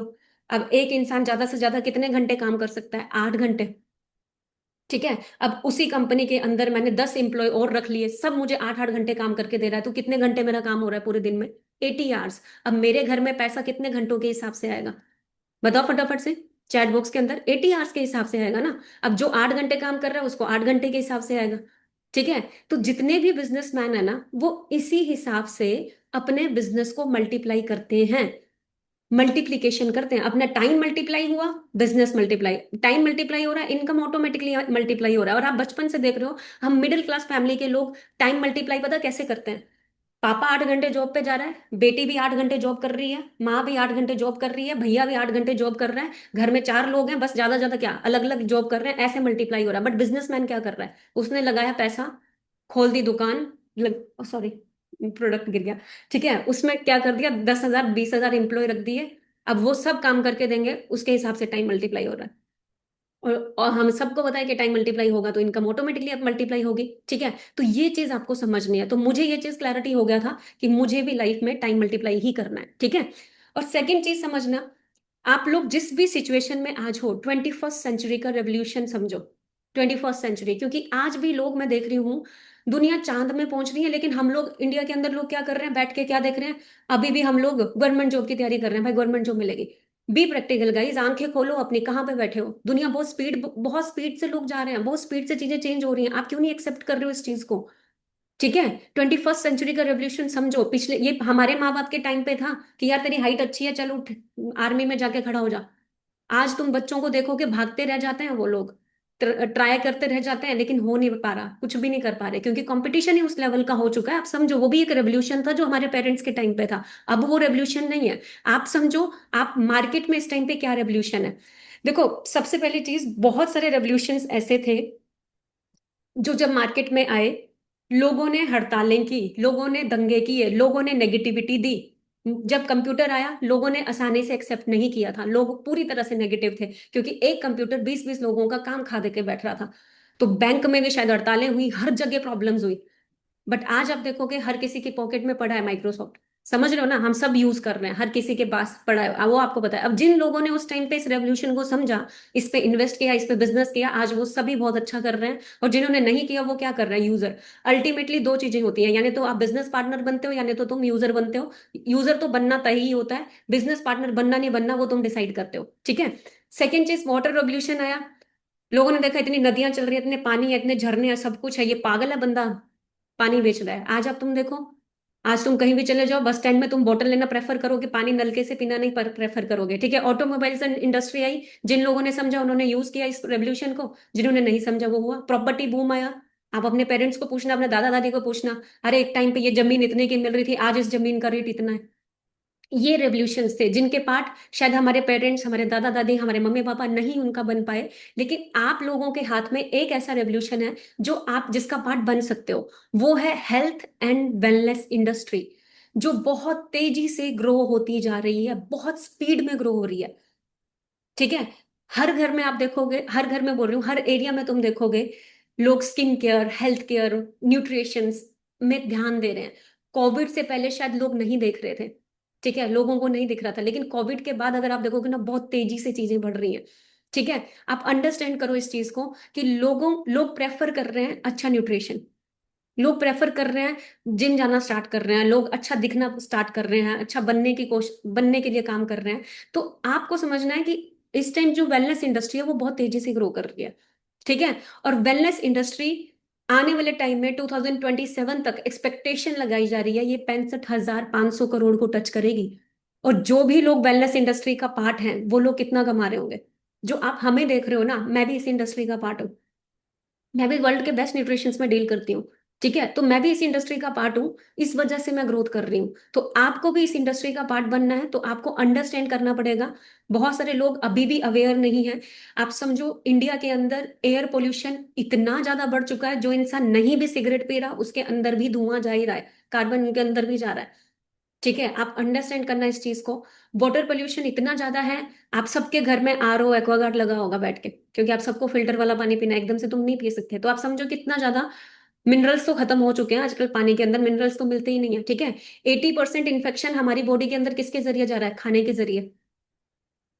अब एक इंसान ज्यादा से ज्यादा कितने घंटे काम कर सकता है? 8 घंटे। ठीक है। अब उसी कंपनी के अंदर मैंने 10 एम्प्लॉय और रख लिए, सब मुझे 8 8 घंटे काम करके दे रहा है, तो कितने घंटे मेरा काम हो रहा है पूरे दिन में? 80 आवर्स। अब मेरे घर में पैसा कितने घंटों के हिसाब से आएगा? बताओ फटाफट से। चैट बॉक्स के अंदर 80 आवर्स के हिसाब से आएगा ना। अब जो 8 घंटे काम कर रहा है उसको 8 घंटे के हिसाब से आएगा। ठीक है। तो जितने भी बिजनेसमैन है ना, वो इसी हिसाब से अपने बिजनेस को मल्टीप्लाई करते हैं। मल्टीप्लीकेशन करते हैं, अपना टाइम मल्टीप्लाई हुआ, बिजनेस मल्टीप्लाई, टाइम मल्टीप्लाई हो रहा है, इनकम ऑटोमेटिकली मल्टीप्लाई हो रहा है। और आप बचपन से देख रहे हो, हम मिडिल क्लास फैमिली के लोग टाइम मल्टीप्लाई पता कैसे करते हैं? पापा 8 घंटे जॉब पे जा रहा है, बेटी भी 8 घंटे जॉब कर रही है, माँ भी 8 घंटे जॉब कर रही है, भैया भी 8 घंटे जॉब कर रहा है, घर में 4 लोग हैं, बस ज्यादा ज्यादा क्या, अलग अलग जॉब कर रहे हैं, ऐसे मल्टीप्लाई हो रहा है। बट बिजनेसमैन क्या कर रहा है? उसने लगाया पैसा, खोल दी दुकान, सॉरी, प्रोडक्ट गिर गया। ठीक है, उसमें क्या कर दिया, 10,000, 20,000 एम्प्लॉय रख दिए। अब वो सब काम करके देंगे, उसके हिसाब से टाइम मल्टीप्लाई हो रहा है। और हम सबको पता है कि टाइम मल्टीप्लाई होगा तो इनकम ऑटोमेटिकली अब मल्टीप्लाई होगी। ठीक है। तो ये चीज आपको समझनी है, तो मुझे ये चीज क्लैरिटी हो गया था कि मुझे भी लाइफ में टाइम मल्टीप्लाई ही करना है। ठीक है। और सेकंड चीज समझना, आप लोग जिस भी सिचुएशन में आज हो, 21st सेंचुरी का रेवोल्यूशन समझो। 21st सेंचुरी, क्योंकि आज भी लोग, मैं देख रही हूँ, दुनिया चांद में पहुंच रही है, लेकिन हम लोग इंडिया के अंदर लोग क्या कर रहे हैं? बैठ के क्या देख रहे हैं? अभी भी हम लोग गवर्नमेंट जॉब की तैयारी कर रहे हैं। भाई गवर्नमेंट जॉब मिलेगी? बी प्रैक्टिकल गाइस, आंखें खोलो अपनी, कहाँ पे बैठे हो? दुनिया बहुत स्पीड से लोग जा रहे हैं, बहुत स्पीड से चीजें चेंज हो रही हैं, आप क्यों नहीं एक्सेप्ट कर रहे हो इस चीज को? ठीक है। 21st सेंचुरी का रेवोल्यूशन समझो। पिछले, ये हमारे माँ बाप के टाइम पे था कि यार तेरी हाइट अच्छी है, चलो उठ, आर्मी में जाके खड़ा हो जा। आज तुम बच्चों को देखोगे, भागते रह जाते हैं वो लोग, ट्राई करते रह जाते हैं, लेकिन हो नहीं पा रहा, कुछ भी नहीं कर पा रहे, क्योंकि कंपटीशन ही उस लेवल का हो चुका है। आप समझो, वो भी एक रेवोल्यूशन था जो हमारे पेरेंट्स के टाइम पे था, अब वो रेवोल्यूशन नहीं है। आप समझो, आप मार्केट में इस टाइम पे क्या रेवोल्यूशन है? देखो, सबसे पहली चीज, बहुत सारे रेवोल्यूशंस ऐसे थे जो जब मार्केट में आए, लोगों ने हड़तालें की, लोगों ने दंगे किए, लोगों ने नेगेटिविटी दी। जब कंप्यूटर आया, लोगों ने आसानी से एक्सेप्ट नहीं किया था, लोग पूरी तरह से नेगेटिव थे, क्योंकि एक कंप्यूटर 20 20 लोगों का काम खा दे के बैठ रहा था। तो बैंक में भी शायद हड़तालें हुई, हर जगह प्रॉब्लम्स हुई। बट आज आप देखोगे हर किसी की पॉकेट में पड़ा है माइक्रोसॉफ्ट। समझ रहे हो ना? हम सब यूज कर रहे हैं, हर किसी के पास पड़ा है, वो आपको पता है। अब जिन लोगों ने उस टाइम पे इस रेवोल्यूशन को समझा, इस पे इन्वेस्ट किया, इस पे बिजनेस किया, आज वो सभी बहुत अच्छा कर रहे हैं। और जिन्होंने नहीं किया, वो क्या कर रहे हैं? यूजर। अल्टीमेटली दो चीजें होती हैं, यानी तो आप बिजनेस पार्टनर बनते हो, यानी तो तुम यूजर बनते हो। यूजर तो बनना तय ही होता है, बिजनेस पार्टनर बनना नहीं बनना वो तुम डिसाइड करते हो। ठीक है। सेकेंड चीज, वाटर रेवोल्यूशन आया। लोगों ने देखा इतनी नदियां चल रही है, इतने पानी है, इतने झरने हैं, सब कुछ है, ये पागल है बंदा, पानी बेच रहा है। आज आप तुम देखो, आज तुम कहीं भी चले जाओ, बस स्टैंड में तुम बोतल लेना प्रेफर करोगे, पानी नलके से पीना नहीं प्रेफर करोगे। ठीक है। ऑटोमोबाइल्स इंडस्ट्री आई, जिन लोगों ने समझा उन्होंने यूज किया इस रेवोल्यूशन को, जिन्होंने नहीं समझा वो हुआ। प्रॉपर्टी बूम आया। आप अपने पेरेंट्स को पूछना, अपने दादा दादी को पूछना, अरे एक टाइम पे ये जमीन इतने की मिल रही थी, आज इस जमीन का रेट इतना है। ये रेवोल्यूशंस थे जिनके पार्ट शायद हमारे पेरेंट्स, हमारे दादा दादी, हमारे मम्मी पापा नहीं उनका बन पाए। लेकिन आप लोगों के हाथ में एक ऐसा रेवोल्यूशन है जो आप जिसका पार्ट बन सकते हो। वो है हेल्थ एंड वेलनेस इंडस्ट्री, जो बहुत तेजी से ग्रो होती जा रही है, बहुत स्पीड में ग्रो हो रही है। ठीक है। हर घर में आप देखोगे, हर घर में बोल रही हूँ, हर एरिया में तुम देखोगे, लोग skin care, health care, nutrition में ध्यान दे रहे हैं। कोविड से पहले शायद लोग नहीं देख रहे थे। ठीक है, लोगों को नहीं दिख रहा था, लेकिन कोविड के बाद अगर आप देखोगे ना, बहुत तेजी से चीजें बढ़ रही हैं। ठीक है। आप अंडरस्टैंड करो इस चीज को कि लोग प्रेफर कर रहे हैं अच्छा न्यूट्रिशन, लोग प्रेफर कर रहे हैं जिम जाना स्टार्ट कर रहे हैं, लोग अच्छा दिखना स्टार्ट कर रहे हैं, अच्छा बनने की कोशिश बनने के लिए काम कर रहे हैं। तो आपको समझना है कि इस टाइम जो वेलनेस इंडस्ट्री है वो बहुत तेजी से ग्रो कर रही है। ठीक है। और वेलनेस इंडस्ट्री आने वाले टाइम में 2027 तक एक्सपेक्टेशन लगाई जा रही है ये 65,500 करोड़ को टच करेगी। और जो भी लोग वेलनेस इंडस्ट्री का पार्ट हैं वो लोग कितना कमा रहे होंगे। जो आप हमें देख रहे हो ना, मैं भी इस इंडस्ट्री का पार्ट हूँ, मैं भी वर्ल्ड के बेस्ट न्यूट्रिशन में डील करती हूँ। ठीक है। तो मैं भी इस इंडस्ट्री का पार्ट हूँ, इस वजह से मैं ग्रोथ कर रही हूँ। तो आपको भी इस इंडस्ट्री का पार्ट बनना है तो आपको अंडरस्टैंड करना पड़ेगा। बहुत सारे लोग अभी भी अवेयर नहीं है। आप समझो इंडिया के अंदर एयर पोल्यूशन इतना ज्यादा बढ़ चुका है, जो इंसान नहीं भी सिगरेट पी रहा उसके अंदर भी धुआं जा ही रहा है, कार्बन उनके अंदर भी जा रहा है। ठीक है। आप अंडरस्टैंड करना इस चीज को। वाटर पोल्यूशन इतना ज्यादा है, आप सबके घर में आरओ एक्वागार्ड लगा होगा बैठ के, क्योंकि आप सबको फिल्टर वाला पानी पीना है, एकदम से तुम नहीं पी सकते। तो आप समझो कितना ज्यादा मिनरल्स तो खत्म हो चुके हैं आजकल, पानी के अंदर मिनरल्स तो मिलते ही नहीं है। ठीक है। 80% इन्फेक्शन हमारी बॉडी के अंदर किसके जरिए जा रहा है, खाने के जरिए।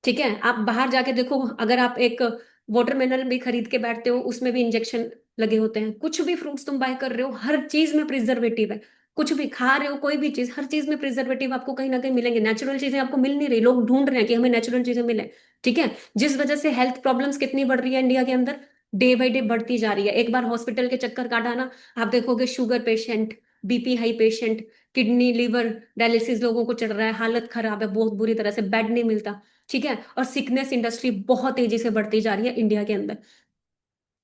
ठीक है। आप बाहर जाके देखो, अगर आप एक वाटरमेलन भी खरीद के बैठते हो उसमें भी इंजेक्शन लगे होते हैं। कुछ भी फ्रूट्स तुम बाय कर रहे हो हर चीज में प्रिजर्वेटिव है। कुछ भी खा रहे हो कोई भी चीज, हर चीज में प्रिजर्वेटिव आपको कहीं ना कहीं मिलेंगे। नेचुरल चीजें आपको मिल नहीं रही, लोग ढूंढ रहे हैं कि हमें नेचुरल चीजें मिले। ठीक है। जिस वजह से हेल्थ प्रॉब्लम्स कितनी बढ़ रही है इंडिया के अंदर, डे बाई डे बढ़ती जा रही है। एक बार हॉस्पिटल के चक्कर काटा ना, आप देखोगे sugar patient, BP high patient, kidney liver dialysis लोगों को चढ़ रहा है, हालत खराब है बहुत बुरी तरह से, बेड नहीं मिलता। ठीक है। और सिकनेस इंडस्ट्री बहुत तेजी से बढ़ती जा रही है इंडिया के अंदर।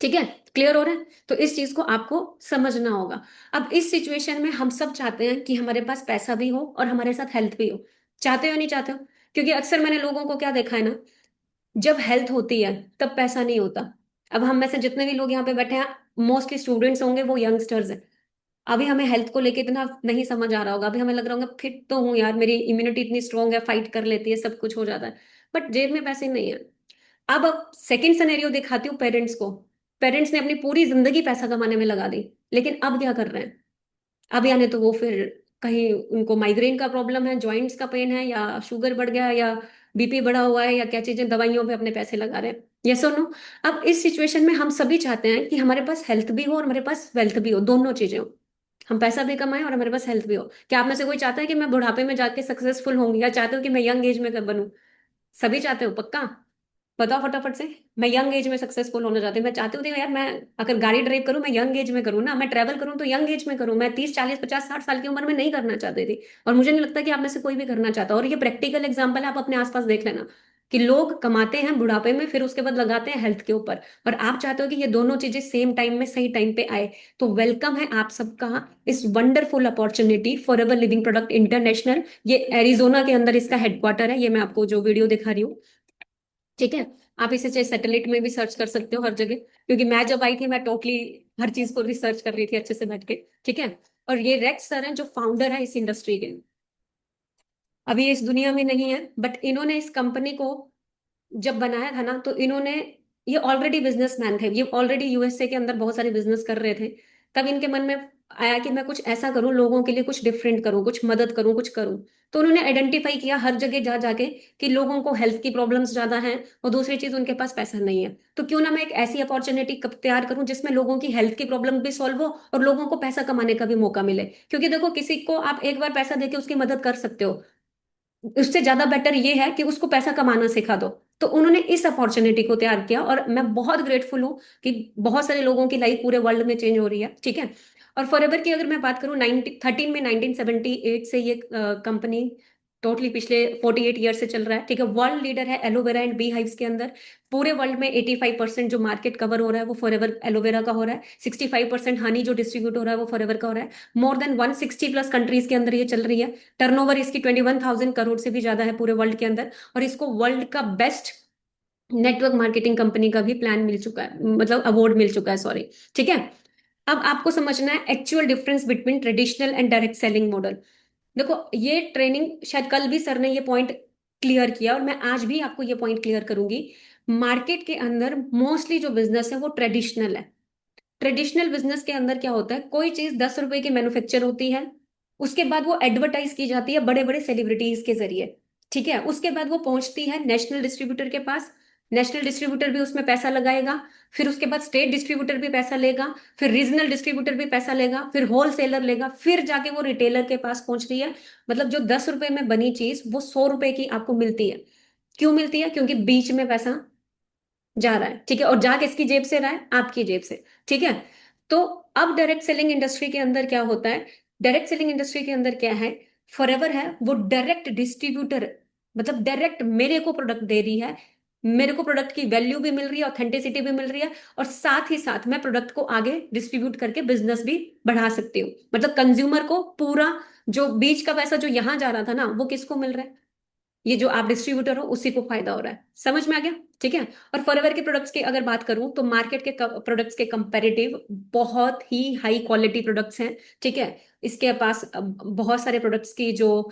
ठीक है। क्लियर हो रहा है। तो इस चीज को आपको समझना होगा। अब इस सिचुएशन में हम सब चाहते हैं कि हमारे पास पैसा भी हो और हमारे साथ हेल्थ भी हो। चाहते हो नहीं चाहते हो? क्योंकि अक्सर मैंने लोगों को क्या देखा है ना, जब हेल्थ होती है तब पैसा नहीं होता। अब हम में से जितने भी लोग यहाँ पे बैठे हैं, मोस्टली स्टूडेंट्स होंगे, वो यंगस्टर्स हैं। अभी हमें हेल्थ को लेके इतना नहीं समझ आ रहा होगा, अभी हमें लग रहा होगा फिट तो हूँ यार, मेरी इम्यूनिटी इतनी स्ट्रांग है, फाइट कर लेती है, सब कुछ हो जाता है। बट जेब में पैसे नहीं है। अब सेकंड सिनेरियो दिखाती हूँ पेरेंट्स को। पेरेंट्स ने अपनी पूरी जिंदगी पैसा कमाने में लगा दी, लेकिन अब क्या कर रहे हैं? अब यानी तो वो फिर कहीं उनको माइग्रेन का प्रॉब्लम है, जॉइंट्स का पेन है, या शुगर बढ़ गया है, या बीपी बढ़ा हुआ है, या क्या चीजें, दवाइयों पे अपने पैसे लगा रहे हैं। यस और नो? अब इस सिचुएशन में हम सभी चाहते हैं कि हमारे पास हेल्थ भी हो और हमारे पास वेल्थ भी हो, दोनों चीजें हो। हम पैसा भी कमाएं और हमारे पास हेल्थ भी हो। क्या आप में से कोई चाहता है कि मैं बुढ़ापे में जाके सक्सेसफुल होंगी, या चाहते हो कि मैं यंग एज में बनूं? सभी चाहते हो पक्का? बताओ फटाफट से। मैं यंग एज में सक्सेसफुल होना चाहती हूँ। मैं चाहती हूँ यार, मैं अगर गाड़ी ड्राइव करूँ मैं यंग एज में करूँ ना, मैं ट्रैवल करूँ तो यंग एज में करूँ। मैं 30 40 50 60 साल की उम्र में नहीं करना चाहती थी। और मुझे नहीं लगता कि आप में से कोई भी करना चाहता। और ये प्रैक्टिकल एग्जाम्पल है, आप अपने आसपास देख लेना कि लोग कमाते हैं बुढ़ापे में, फिर उसके बाद लगाते हैं हेल्थ के ऊपर। और आप चाहते हो कि ये दोनों चीजें सेम टाइम में सही टाइम पे आए। तो वेलकम है आप सबका इस wonderful opportunity, forever living product international. ये एरिजोना के अंदर इसका हेडक्वार्टर है, ये मैं आपको जो वीडियो दिखा रही हूँ। ठीक है। आप इसे चाहे सैटेलाइट में भी सर्च कर सकते हो हर जगह, क्योंकि मैं जब आई थी मैं टोटली हर चीज को रिसर्च कर रही थी अच्छे से बैठ के। ठीक है। और ये रेक्स सर हैं जो फाउंडर है इस इंडस्ट्री के। अभी ये इस दुनिया में नहीं है, बट इन्होंने इस कंपनी को जब बनाया था ना, तो इन्होंने, ये ऑलरेडी बिजनेसमैन थे, ये ऑलरेडी यूएसए के अंदर बहुत सारे बिजनेस कर रहे थे। तब इनके मन में आया कि मैं कुछ ऐसा करूं, लोगों के लिए कुछ डिफरेंट करूं, कुछ मदद करूं, कुछ करूं। तो उन्होंने आइडेंटिफाई किया हर जगह जा जाके कि लोगों को हेल्थ की प्रॉब्लम्स ज्यादा हैं, और दूसरी चीज उनके पास पैसा नहीं है। तो क्यों ना मैं एक ऐसी अपॉर्चुनिटी तैयार करूं जिसमें लोगों की हेल्थ की प्रॉब्लम भी सॉल्व हो और लोगों को पैसा कमाने का भी मौका मिले। क्योंकि देखो, किसी को आप एक बार पैसा देके उसकी मदद कर सकते हो, उससे ज्यादा बेटर ये है कि उसको पैसा कमाना सिखा दो। तो उन्होंने इस अपॉर्चुनिटी को तैयार किया, और मैं बहुत ग्रेटफुल हूँ कि बहुत सारे लोगों की लाइफ पूरे वर्ल्ड में चेंज हो रही है। ठीक है। और फॉरएवर की अगर मैं बात करूँ, 1913 में 1978 से ये कंपनी टोटली पिछले 48 ईयर से चल रहा है। ठीक है। वर्ल्ड लीडर है एलोवेरा एंड बी हाइव्स के अंदर। पूरे वर्ल्ड में 85% जो मार्केट कवर हो रहा है वो फॉरएवर एलोवेरा का हो रहा है। 65% हनी जो डिस्ट्रीब्यूट हो रहा है वो फॉरएवर का हो रहा है। मोर देन 160+ कंट्रीज के अंदर ये चल रही है। टर्नओवर इसकी 21,000 करोड़ से भी ज्यादा है पूरे वर्ल्ड के अंदर। और इसको वर्ल्ड का बेस्ट नेटवर्क मार्केटिंग कंपनी का भी प्लान मिल चुका है, मतलब अवार्ड मिल चुका है, सॉरी। ठीक है। अब आपको समझना है actual difference between traditional and direct selling model. देखो, ये ट्रेनिंग शायद कल भी सर ने ये पॉइंट क्लियर किया, और मैं आज भी आपको ये पॉइंट क्लियर करूंगी। मार्केट के अंदर मोस्टली जो बिजनेस है वो ट्रेडिशनल है। ट्रेडिशनल बिजनेस के अंदर क्या होता है, कोई चीज 10 रुपए की मैन्युफैक्चर होती है, उसके बाद वो एडवर्टाइज की जाती है बड़े बड़े सेलिब्रिटीज के जरिए। ठीक है। उसके बाद वो पहुंचती है नेशनल डिस्ट्रीब्यूटर के पास, नेशनल डिस्ट्रीब्यूटर भी उसमें पैसा लगाएगा, फिर उसके बाद स्टेट डिस्ट्रीब्यूटर भी पैसा लेगा, फिर रीजनल डिस्ट्रीब्यूटर भी पैसा लेगा, फिर होलसेलर लेगा, फिर जाके वो रिटेलर के पास पहुंच रही है। मतलब जो 10 रुपए में बनी चीज वो 100 रुपए की आपको मिलती है। क्यों मिलती है? क्योंकि बीच में पैसा जा रहा है, ठीक है, और जा किसकी जेब से रहा है? आपकी जेब से, ठीक है। तो अब डायरेक्ट सेलिंग इंडस्ट्री के अंदर क्या होता है? डायरेक्ट सेलिंग इंडस्ट्री के अंदर क्या है? फॉरएवर है वो डायरेक्ट डिस्ट्रीब्यूटर, मतलब डायरेक्ट मेरे को प्रोडक्ट दे रही है, मेरे को प्रोडक्ट की वैल्यू भी मिल रही है, ऑथेंटिसिटी भी मिल रही है, और साथ ही साथ मैं प्रोडक्ट को आगे डिस्ट्रीब्यूट करके बिजनेस भी बढ़ा सकती हूँ। मतलब कंज्यूमर को पूरा जो बीच का पैसा जो यहां जा रहा था ना, वो किसको मिल रहा है? ये जो आप डिस्ट्रीब्यूटर हो उसी को फायदा हो रहा है। समझ में आ गया? ठीक है। और फॉरएवर के प्रोडक्ट्स की अगर बात करूं तो मार्केट के प्रोडक्ट्स के कंपैरेटिव बहुत ही हाई क्वालिटी प्रोडक्ट्स हैं, ठीक है। इसके पास बहुत सारे प्रोडक्ट्स की जो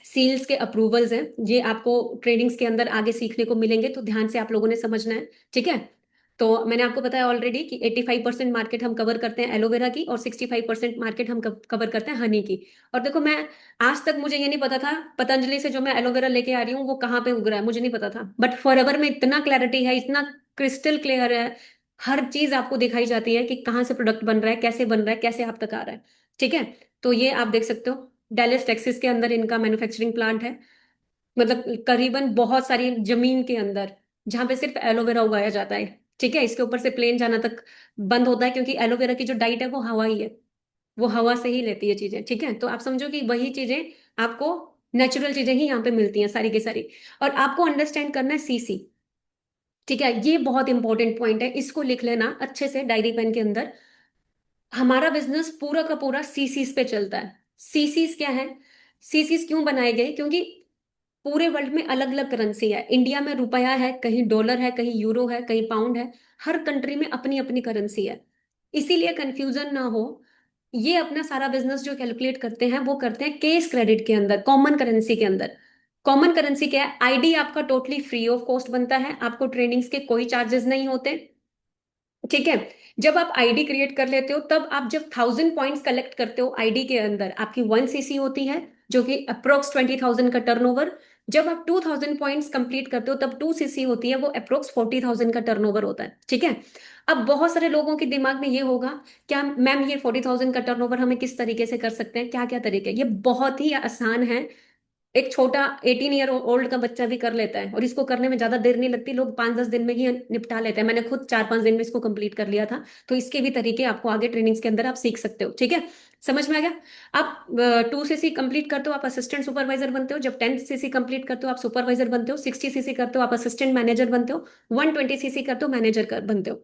सील्स के अप्रूवल्स हैं, ये आपको ट्रेडिंग्स के अंदर आगे सीखने को मिलेंगे, तो ध्यान से आप लोगों ने समझना है, ठीक है। तो मैंने आपको बताया ऑलरेडी कि 85% मार्केट हम कवर करते हैं एलोवेरा की, और 65% मार्केट हम कवर करते हैं हनी की। और देखो, मैं आज तक मुझे ये नहीं पता था पतंजलि से जो मैं एलोवेरा लेके आ रही हूँ वो कहाँ पे उग रहा है, मुझे नहीं पता था, बट फॉरएवर में इतना क्लैरिटी है, इतना क्रिस्टल क्लियर है, हर चीज आपको दिखाई जाती है कि कहाँ से प्रोडक्ट बन रहा है, कैसे बन रहा है, कैसे आप तक आ रहा है, ठीक है। तो ये आप देख सकते हो, डेलिस टेक्सास के अंदर इनका मैन्युफैक्चरिंग प्लांट है। मतलब करीबन बहुत सारी जमीन के अंदर जहां पे सिर्फ एलोवेरा उगाया जाता है, ठीक है। इसके ऊपर से प्लेन जाना तक बंद होता है, क्योंकि एलोवेरा की जो डाइट है वो हवा ही है, वो हवा से ही लेती है चीजें, ठीक है। तो आप समझो कि वही चीजें आपको, नेचुरल चीजें ही यहाँ पे मिलती हैं सारी की सारी। और आपको अंडरस्टैंड करना है सीसी, ठीक है, ये बहुत इंपॉर्टेंट पॉइंट है, इसको लिख लेना अच्छे से डायरी पेन के अंदर। हमारा बिजनेस पूरा का पूरा सीसीस पे चलता है। सीसीस क्या है? सीसीस क्यों बनाए गए? क्योंकि पूरे वर्ल्ड में अलग अलग करेंसी है। इंडिया में रुपया है, कहीं डॉलर है, कहीं यूरो है, कहीं पाउंड है। हर कंट्री में अपनी अपनी करेंसी है, इसीलिए कंफ्यूजन ना हो। ये अपना सारा बिजनेस जो कैलकुलेट करते हैं वो करते हैं केस क्रेडिट के अंदर, कॉमन करेंसी के अंदर। कॉमन करेंसी क्या है? आईडी आपका टोटली फ्री ऑफ कॉस्ट बनता है, आपको ट्रेनिंग्स के कोई चार्जेस नहीं होते, ठीक है। जब आप आईडी क्रिएट कर लेते हो, तब आप जब 1000 पॉइंट्स कलेक्ट करते हो आईडी के अंदर, आपकी 1 सीसी होती है, जो कि अप्रोक्स 20,000 का टर्नओवर। जब आप 2000 पॉइंट्स कंप्लीट करते हो तब 2 सीसी होती है, वो अप्रोक्स 40,000 का टर्नओवर होता है, ठीक है। अब बहुत सारे लोगों के दिमाग में ये होगा, क्या मैम ये 40,000 का टर्नओवर हमें किस तरीके से कर सकते हैं, क्या क्या तरीके? ये बहुत ही आसान है। एक छोटा 18 ईयर ओल्ड का बच्चा भी कर लेता है, और इसको करने में ज्यादा देर नहीं लगती, लोग 5-10 दिन में ही निपटा लेते हैं। मैंने खुद 4-5 दिन में इसको कंप्लीट कर लिया था। तो इसके भी तरीके आपको आगे ट्रेनिंग्स के अंदर आप सीख सकते हो, ठीक है। समझ में आ गया? आप 2 सीसी कंप्लीट करते हो आप असिस्टेंट सुपरवाइजर बनते हो, जब 10 सीसी कंप्लीट करते हो आप सुपरवाइजर बनते हो, 60 सीसी करते हो आप असिस्टेंट मैनेजर बनते हो, 120 सीसी करते हो मैनेजर बनते हो।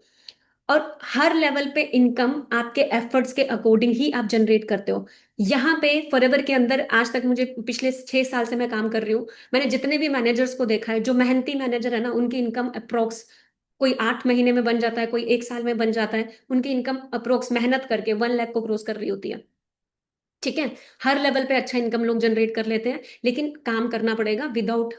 और हर लेवल पे इनकम आपके एफर्ट्स के अकॉर्डिंग ही आप जनरेट करते हो। यहाँ पे फॉरएवर के अंदर आज तक, मुझे पिछले 6 साल से मैं काम कर रही हूँ, मैंने जितने भी मैनेजर्स को देखा है, जो मेहनती मैनेजर है ना, उनकी इनकम अप्रोक्स कोई 8 महीने में बन जाता है, कोई 1 साल में बन जाता है, उनकी इनकम अप्रोक्स मेहनत करके 1 लाख को क्रॉस कर रही होती है, ठीक है। हर लेवल पे अच्छा इनकम लोग जनरेट कर लेते हैं, लेकिन काम करना पड़ेगा, विदाउट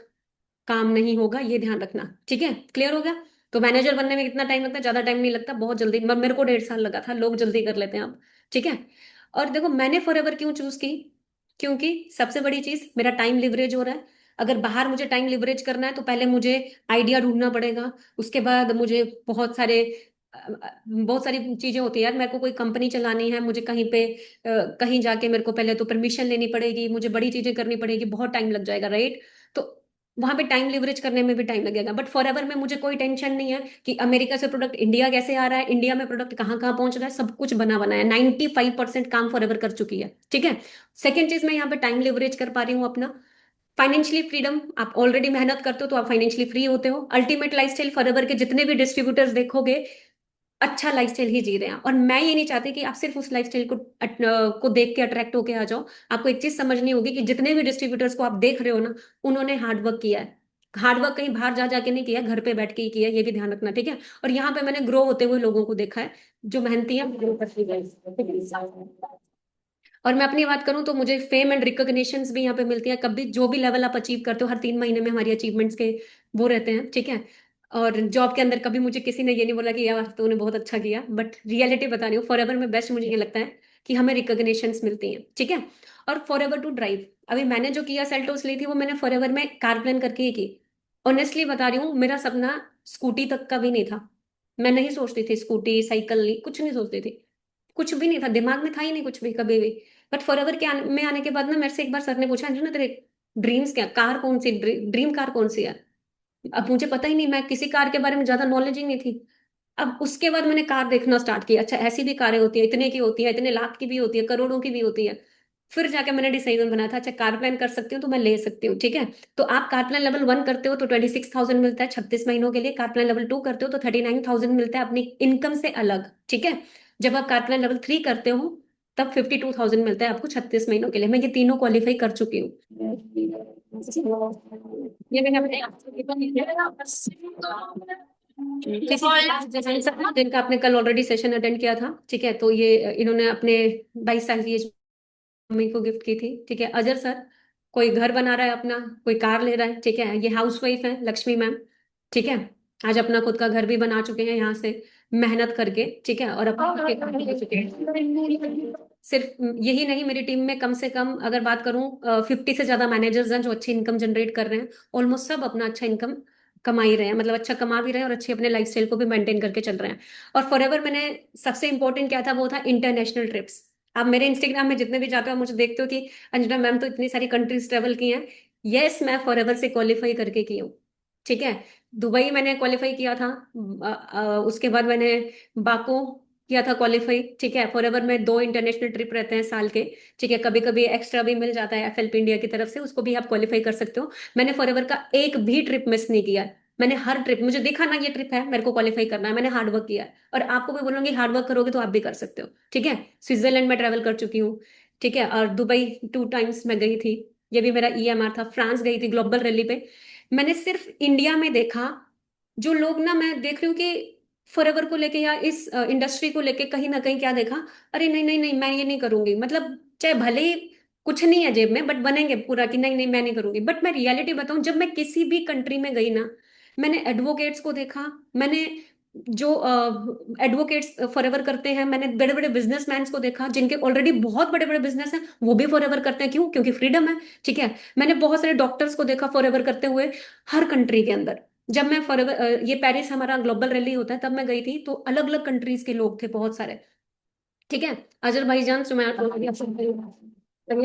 काम नहीं होगा, ये ध्यान रखना, ठीक है। क्लियर हो गया? तो मैनेजर बनने में कितना टाइम लगता है? ज्यादा टाइम नहीं लगता, बहुत जल्दी, मेरे को 1.5 साल लगा था, लोग जल्दी कर लेते हैं अब, ठीक है। और देखो, मैंने फॉरएवर क्यों चूज की? क्योंकि सबसे बड़ी चीज मेरा टाइम लिवरेज हो रहा है। अगर बाहर मुझे टाइम लिवरेज करना है तो पहले मुझे आइडिया ढूंढना पड़ेगा, उसके बाद मुझे बहुत सारी चीजें होती है यार, मेरे को कोई कंपनी चलानी है, मुझे कहीं पे कहीं जाके मेरे को पहले तो परमिशन लेनी पड़ेगी, मुझे बड़ी चीजें करनी पड़ेगी, बहुत टाइम लग जाएगा, राइट। तो वहां पे टाइम लिवरेज करने में भी टाइम लगेगा। बट फॉरएवर में मुझे कोई टेंशन नहीं है कि अमेरिका से प्रोडक्ट इंडिया कैसे आ रहा है, इंडिया में प्रोडक्ट कहाँ कहाँ पहुंच रहा है, सब कुछ बना बनाया, 95% काम फॉरएवर कर चुकी है, ठीक है। सेकेंड चीज, मैं यहाँ पे टाइम लिवरेज कर पा रही हूँ अपना। फाइनेंशियली फ्रीडम, आप ऑलरेडी मेहनत करते हो तो आप फाइनेंशियली फ्री होते हो। अल्टीमेट लाइफस्टाइल, फॉरएवर के जितने भी डिस्ट्रीब्यूटर्स देखोगे अच्छा लाइफस्टाइल ही जी रहे हैं, और मैं ये नहीं चाहती कि आप सिर्फ उस लाइफस्टाइल को देख के अट्रैक्ट होके आ जाओ। आपको एक चीज समझनी होगी कि जितने भी डिस्ट्रीब्यूटर्स को आप देख रहे हो ना, उन्होंने हार्डवर्क किया है। हार्डवर्क कहीं बाहर जा जाके नहीं किया, घर पे बैठ के ही किया है, ये भी ध्यान रखना, ठीक है। और यहाँ पे मैंने ग्रो होते हुए लोगों को देखा है, जो मेहनती हैं, ग्रो करती गई। और मैं अपनी बात करूं तो मुझे फेम एंड रिकॉग्निशंस भी यहाँ पे मिलती है, कभी जो भी लेवल आप अचीव करते हो, हर 3 महीने में हमारी अचीवमेंट्स के वो रहते हैं, ठीक है। और जॉब के अंदर कभी मुझे किसी ने ये नहीं बोला कि यार तूने बहुत अच्छा किया, बट रियलिटी बता रही हूँ, फॉरएवर में बेस्ट मुझे ये लगता है कि हमें रिकॉग्निशंस मिलती हैं, ठीक है। और फॉरएवर टू ड्राइव, अभी मैंने जो किया सेल्टोस ली थी, वो मैंने फॉरएवर में कार प्लान करके ही की। ऑनेस्टली बता रही हूँ, मेरा सपना स्कूटी तक का भी नहीं था। मैं नहीं सोचती थी स्कूटी साइकिल नहीं, कुछ नहीं सोचती थी। कुछ भी नहीं था, दिमाग में था ही नहीं कुछ भी कभी भी। बट फॉरएवर में आने के बाद ना मेरे से एक बार सर ने पूछा, अंजुना तेरे ड्रीम्स क्या, कार कौन सी, ड्रीम कार कौन सी है। अब मुझे पता ही नहीं, मैं किसी कार के बारे में ज्यादा नॉलेज ही नहीं थी। अब उसके बाद मैंने कार देखना स्टार्ट किया, अच्छा ऐसी भी कारें होती है, इतने की होती है, इतने लाख की भी होती है, करोड़ों की भी होती है। फिर जाके मैंने डिसीजन बनाया था, अच्छा कार प्लान कर सकती हूँ तो मैं ले सकती हूँ, ठीक है। तो आप कार प्लान लेवल 1 करते हो तो 26,000 मिलता है 36 महीनों के लिए। कार प्लान लेवल 2 करते हो तो 39,000 मिलता है अपनी इनकम से अलग, ठीक है। जब आप कार प्लान लेवल 3 करते हो तब 52,000 मिलता है आपको 36 महीनों के लिए। मैं ये तीनों क्वालिफाई कर चुकी हूँ। ये मैंने अपने जिनका आपने कल ऑलरेडी सेशन अटेंड किया था, ठीक है। तो ये इन्होंने अपने 22 साल की एज मम्मी को गिफ्ट की थी, ठीक है। अजर सर कोई घर बना रहा है अपना, कोई कार ले रहा है, ठीक है। ये हाउस वाइफ है लक्ष्मी मैम, ठीक है। आज अपना खुद का घर भी बना चुके हैं यहाँ से मेहनत करके, ठीक है। और अपना खुद के घर भी बना चुके हैं। सिर्फ यही नहीं, मेरी टीम में कम से कम अगर बात करूं 50 से ज्यादा मैनेजर्स हैं जो अच्छी इनकम जनरेट कर रहे हैं। ऑलमोस्ट सब अपना अच्छा इनकम कमा ही रहे हैं, मतलब अच्छा कमा भी रहे हैं और अच्छी अपने लाइफस्टाइल को भी मेंटेन करके चल रहे हैं। और फॉरएवर मैंने सबसे इंपॉर्टेंट क्या था, वो था इंटरनेशनल ट्रिप्स। आप मेरे इंस्टाग्राम में जितने भी जाते हो मुझे देखते हो कि अंजना मैम तो इतनी सारी कंट्रीज ट्रेवल की हैं। यस, मैं फॉरएवर से क्वालिफाई करके की हूँ, ठीक है। दुबई मैंने क्वालिफाई किया था। उसके बाद मैंने बाको किया था क्वालिफाई, ठीक है। फॉरएवर में 2 इंटरनेशनल ट्रिप रहते हैं साल के, ठीक है। कभी कभी एक्स्ट्रा भी मिल जाता है एफएलपी इंडिया की तरफ से, उसको भी आप क्वालिफाई कर सकते हो। मैंने फॉरएवर का एक भी ट्रिप मिस नहीं किया है। मैंने हर ट्रिप, मुझे देखा ना ये ट्रिप है मेरे को क्वालिफाई करना है, मैंने हार्ड वर्क किया है। और आपको भी बोलूंगी हार्ड वर्क करोगे तो आप भी कर सकते हो, ठीक है। स्विट्जरलैंड में ट्रैवल कर चुकी हूँ, ठीक है। और दुबई 2 टाइम्स मैं गई थी, ये भी मेरा ईएमआर था। फ्रांस गई थी ग्लोबल रैली पे। मैंने सिर्फ इंडिया में देखा, जो लोग ना, मैं देख रही हूँ कि फॉरएवर को लेके या इस इंडस्ट्री को लेके कहीं ना कहीं क्या देखा, अरे नहीं नहीं नहीं मैं ये नहीं करूंगी, मतलब चाहे भले ही कुछ नहीं है जेब में बट बनेंगे पूरा कि नहीं नहीं मैं नहीं करूंगी। बट मैं रियलिटी बताऊं, जब मैं किसी भी कंट्री में गई ना, मैंने एडवोकेट्स को देखा, मैंने जो एडवोकेट्स फॉरएवर करते हैं, मैंने बड़े बड़े बिजनेसमैन को देखा जिनके ऑलरेडी बहुत बड़े बड़े बिजनेस हैं, वो भी फॉरएवर करते हैं। क्यों? क्योंकि फ्रीडम है, ठीक है। मैंने बहुत सारे डॉक्टर्स को देखा फॉरएवर करते हुए हर कंट्री के अंदर। जब मैं फॉरएवर ये पेरिस हमारा ग्लोबल रैली होता है तब मैं गई थी, तो अलग अलग कंट्रीज के लोग थे बहुत सारे, ठीक है। अजरबैजान से मैं तभी